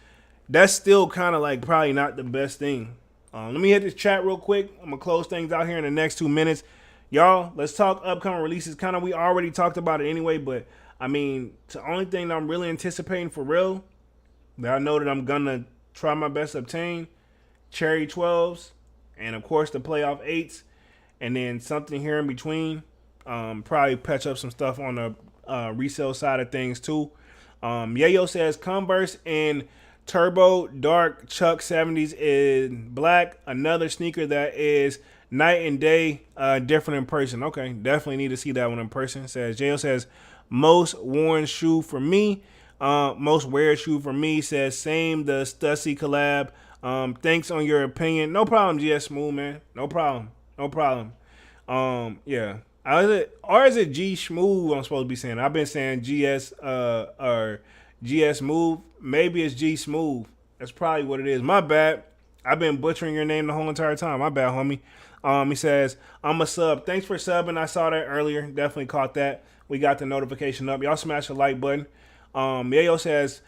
still kind of like probably not the best thing. Let me hit this chat real quick. I'm gonna close things out here in the next 2 minutes. Y'all, let's talk upcoming releases. Kind of, we already talked about it anyway, but I mean, the only thing that I'm really anticipating for real, that I know that I'm gonna try my best to obtain, Cherry 12s, and of course the Playoff 8s, and then something here in between. Probably patch up some stuff on the resale side of things too. Yayo says Converse in Turbo Dark Chuck 70s in black. Another sneaker that is night and day different in person. Okay, definitely need to see that one in person. Says Jayo says most worn shoe for me. Most wear shoe for me. Says same the Stussy collab. Thanks on your opinion. No problem, GS Smooth, man. No problem. Yeah. Or is it G Smooth I'm supposed to be saying? I've been saying GS or GS Smooth. Maybe it's G Smooth. That's probably what it is. My bad. I've been butchering your name the whole entire time. My bad, homie. He says, I'm a sub. Thanks for subbing. I saw that earlier. Definitely caught that. We got the notification up. Y'all smash the like button. Yayo says,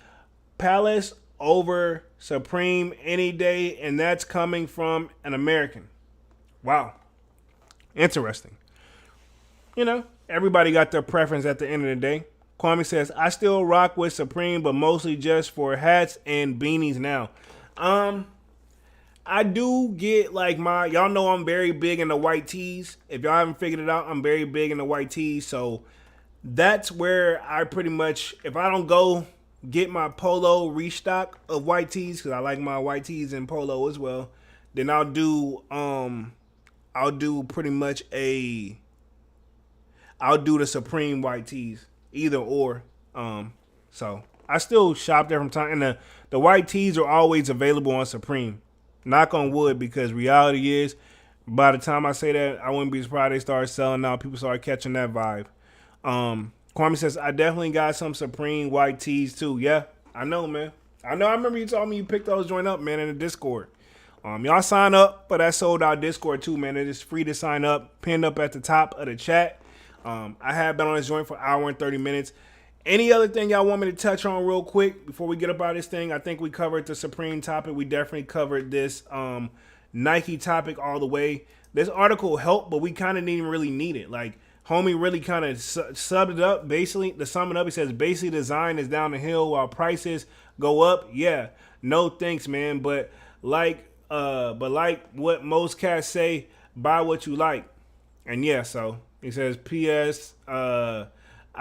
Palace over Supreme any day, and that's coming from an American. Wow. Interesting. You know, everybody got their preference at the end of the day. Kwame says, I still rock with Supreme, but mostly just for hats and beanies now. I do get like y'all know I'm very big in the white tees. If y'all haven't figured it out, I'm very big in the white tees. So that's where I pretty much, if I don't go get my polo restock of white tees, because I like my white tees and polo as well, then I'll do pretty much I'll do the Supreme white tees, either or. So I still shop there from time, and the white tees are always available on Supreme. Knock on wood, because reality is, by the time I say that, I wouldn't be surprised they start selling out. People start catching that vibe. Kwame says, I definitely got some Supreme white tees too. Yeah, I know, man. I remember you told me you picked those joint up, man, in the Discord. Y'all sign up for that sold out Discord too, man. It is free to sign up, pinned up at the top of the chat. I have been on this joint for an hour and 30 minutes. Any other thing y'all want me to touch on real quick before we get up out of this thing? I think we covered the Supreme topic. We definitely covered this Nike topic all the way. This article helped, but we kind of didn't really need it. Like, Homie really kind of subbed it up. Basically, to sum it up, he says basically design is down the hill while prices go up. Yeah, no thanks, man. But like what most cats say, buy what you like. And yeah, so he says, P.S. I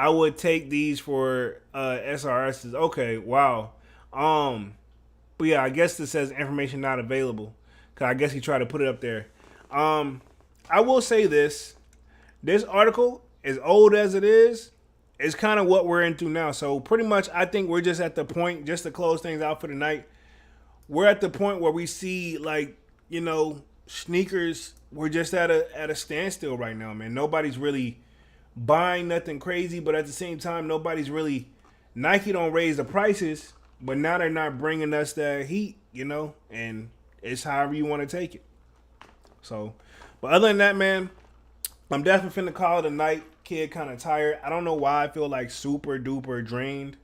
would take these for SRSs. Okay, wow. But yeah, I guess this says information not available. Cause I guess he tried to put it up there. I will say this. This article, as old as it is kind of what we're into now. So pretty much I think we're just at the point, just to close things out for the night, we're at the point where we see like, sneakers, we're just at a standstill right now, man. Nobody's really buying nothing crazy, but at the same time, nobody's really, Nike don't raise the prices, but now they're not bringing us that heat, and it's however you want to take it. So, but other than that, man, I'm definitely finna call it a night. Kid kind of tired. I don't know why I feel like super duper drained.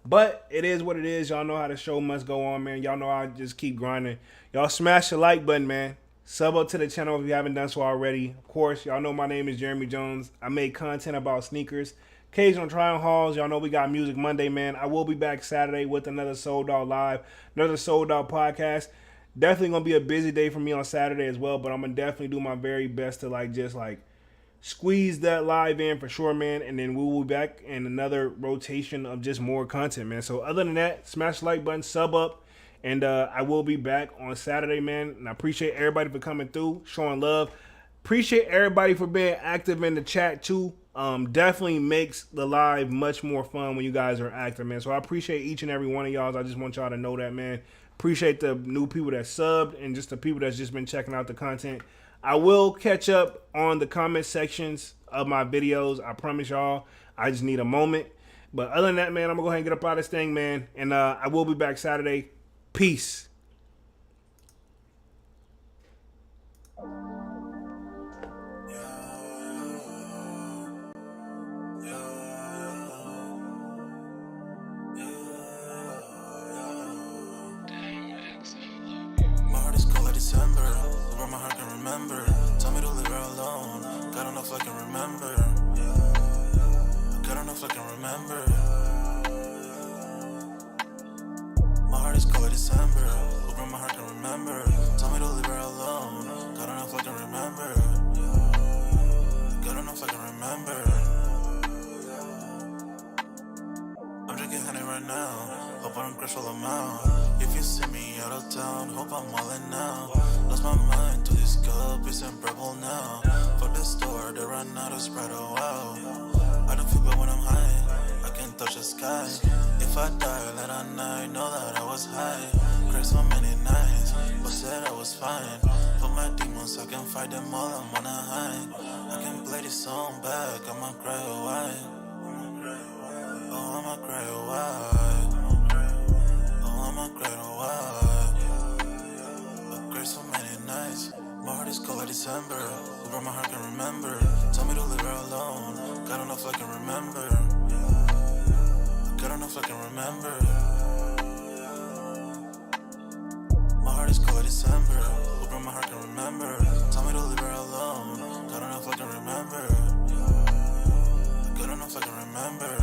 But it is what it is. Y'all know how the show must go on, man. Y'all know I just keep grinding. Y'all smash the like button, man. Sub up to the channel if you haven't done so already. Of course, y'all know my name is Jeremy Jones. I make content about sneakers. Occasional try-on hauls. Y'all know we got Music Monday, man. I will be back Saturday with another Sold Out Live, another Sold Out podcast. Definitely going to be a busy day for me on Saturday as well, but I'm going to definitely do my very best to squeeze that live in for sure, man. And then we will be back in another rotation of just more content, man. So other than that, smash the like button, sub up, and I will be back on Saturday, man. And I appreciate everybody for coming through, showing love. Appreciate everybody for being active in the chat too. Definitely makes the live much more fun when you guys are active, man. So I appreciate each and every one of y'all. I just want y'all to know that, man. Appreciate the new people that subbed and just the people that's just been checking out the content. I will catch up on the comment sections of my videos. I promise y'all. I just need a moment. But other than that, man, I'm going to go ahead and get up out of this thing, man. And I will be back Saturday. Peace. December, where my heart can remember. Tell me to leave her alone. God don't know if I can remember. God don't know if I can remember. My heart is cold like December, where my heart can remember. Tell me to leave her alone. God don't know if I can remember. God don't know if I can remember. I'm drinking honey right now. Hope I don't crash all them out. If you see me out of town, hope I'm all in now. Lost my mind to this cup, it's unbearable now. For the store, they run out of Sprite, oh wow. I don't feel bad when I'm high, I can't touch the sky. If I die late at night, know that I was high. Cried so many nights, but said I was fine. For my demons, I can fight them all, I'm on a high. I can play this song back, I'ma cry a while. Oh, I'ma cry a while. I'ma cry a while. I cried so many nights. My heart is cold like December, where my heart can remember. Tell me to leave her alone. God don't know if I can remember. God don't know if I can remember. My heart is cold like December, where my heart can remember. Tell me to leave her alone. God don't know if I can remember. God don't know if I can remember.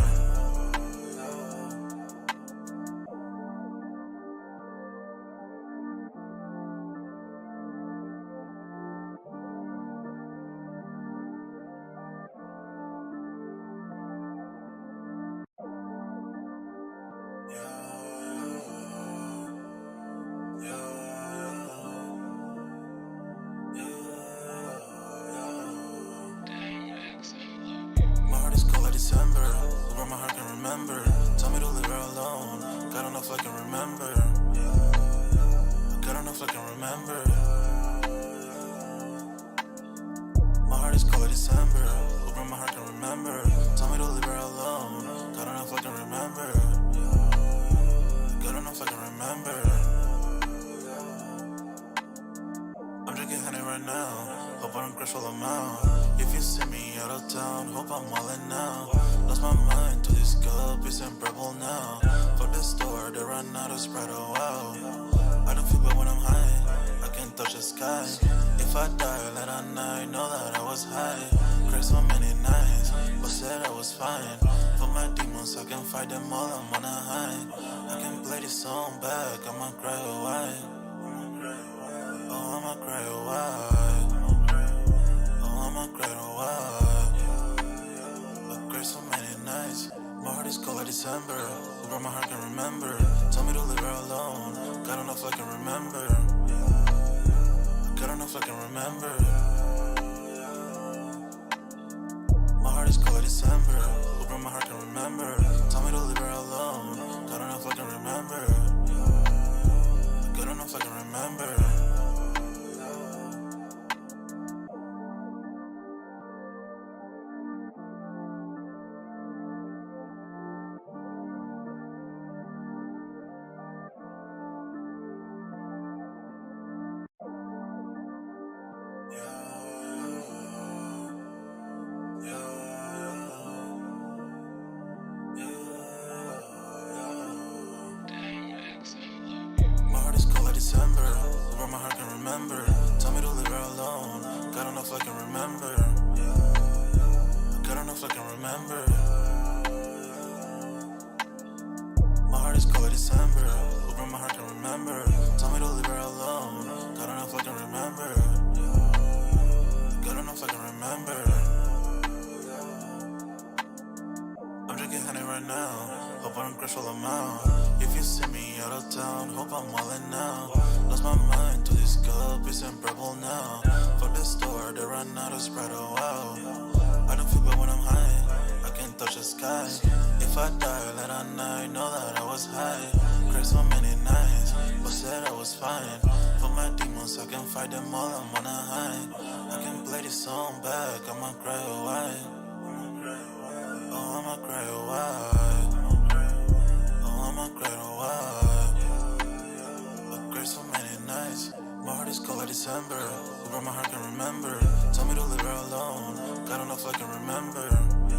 December, where my heart can remember. Tell me to leave her alone. God don't know if I can remember. God don't know if I can remember. My heart is cold like December, where my heart can remember. Tell me to leave her alone. God don't know if I can remember. God don't know if I can remember. I'm drinking honey right now. Hope I don't crash all them out. If you see me out of town, hope I'm all in now. Lost my mind to this cup, it's unbearable now. For the store, they run out of Sprite, oh wow. I don't feel bad when I'm high, I can't touch the sky. If I die late at night, know that I was high. cried so many nights, but said I was fine. For my demons, I can fight them all, I'm on a high. I can play this song back, I'ma cry a while. Oh, I'ma cry a while. Oh, I'ma cry a while. I cried so many nights. My heart is cold like December. Who broke my heart can remember. Told me to leave her alone. God don't know if I can remember. God don't know if I can remember. My heart is cold like December. Who broke my heart can remember. Told me to leave her alone. God don't know if I can remember. God don't know if I can remember. My heart is cold like December. Where my heart can remember. Tell me to leave her alone. God don't know if I can remember. God don't know if I can remember. My heart is cold like December. Where my heart can remember. Tell me to leave her alone. God don't know if I can remember. God don't know if I can remember. I'm drinking honey right now. Hope I don't crash while I'm out. If you see me out of town, hope I'm wildin' now. Lost my mind to this cup, it's unbearable now. Fuck the store, they run out of Sprite, oh wow. I don't feel bad when I'm high, I can't touch the sky. If I die late at night, know that I was high. Cried so many nights, but said I was fine. For my demons, I can fight them all, I'm on a high. I can play this song back, I'ma cry a while. Oh, I'ma cry a while. Oh, I'ma cry a while. I cried so many nights. My heart is cold like December. Who broke my heart can remember. Tell me to leave her alone. God don't know if I can remember.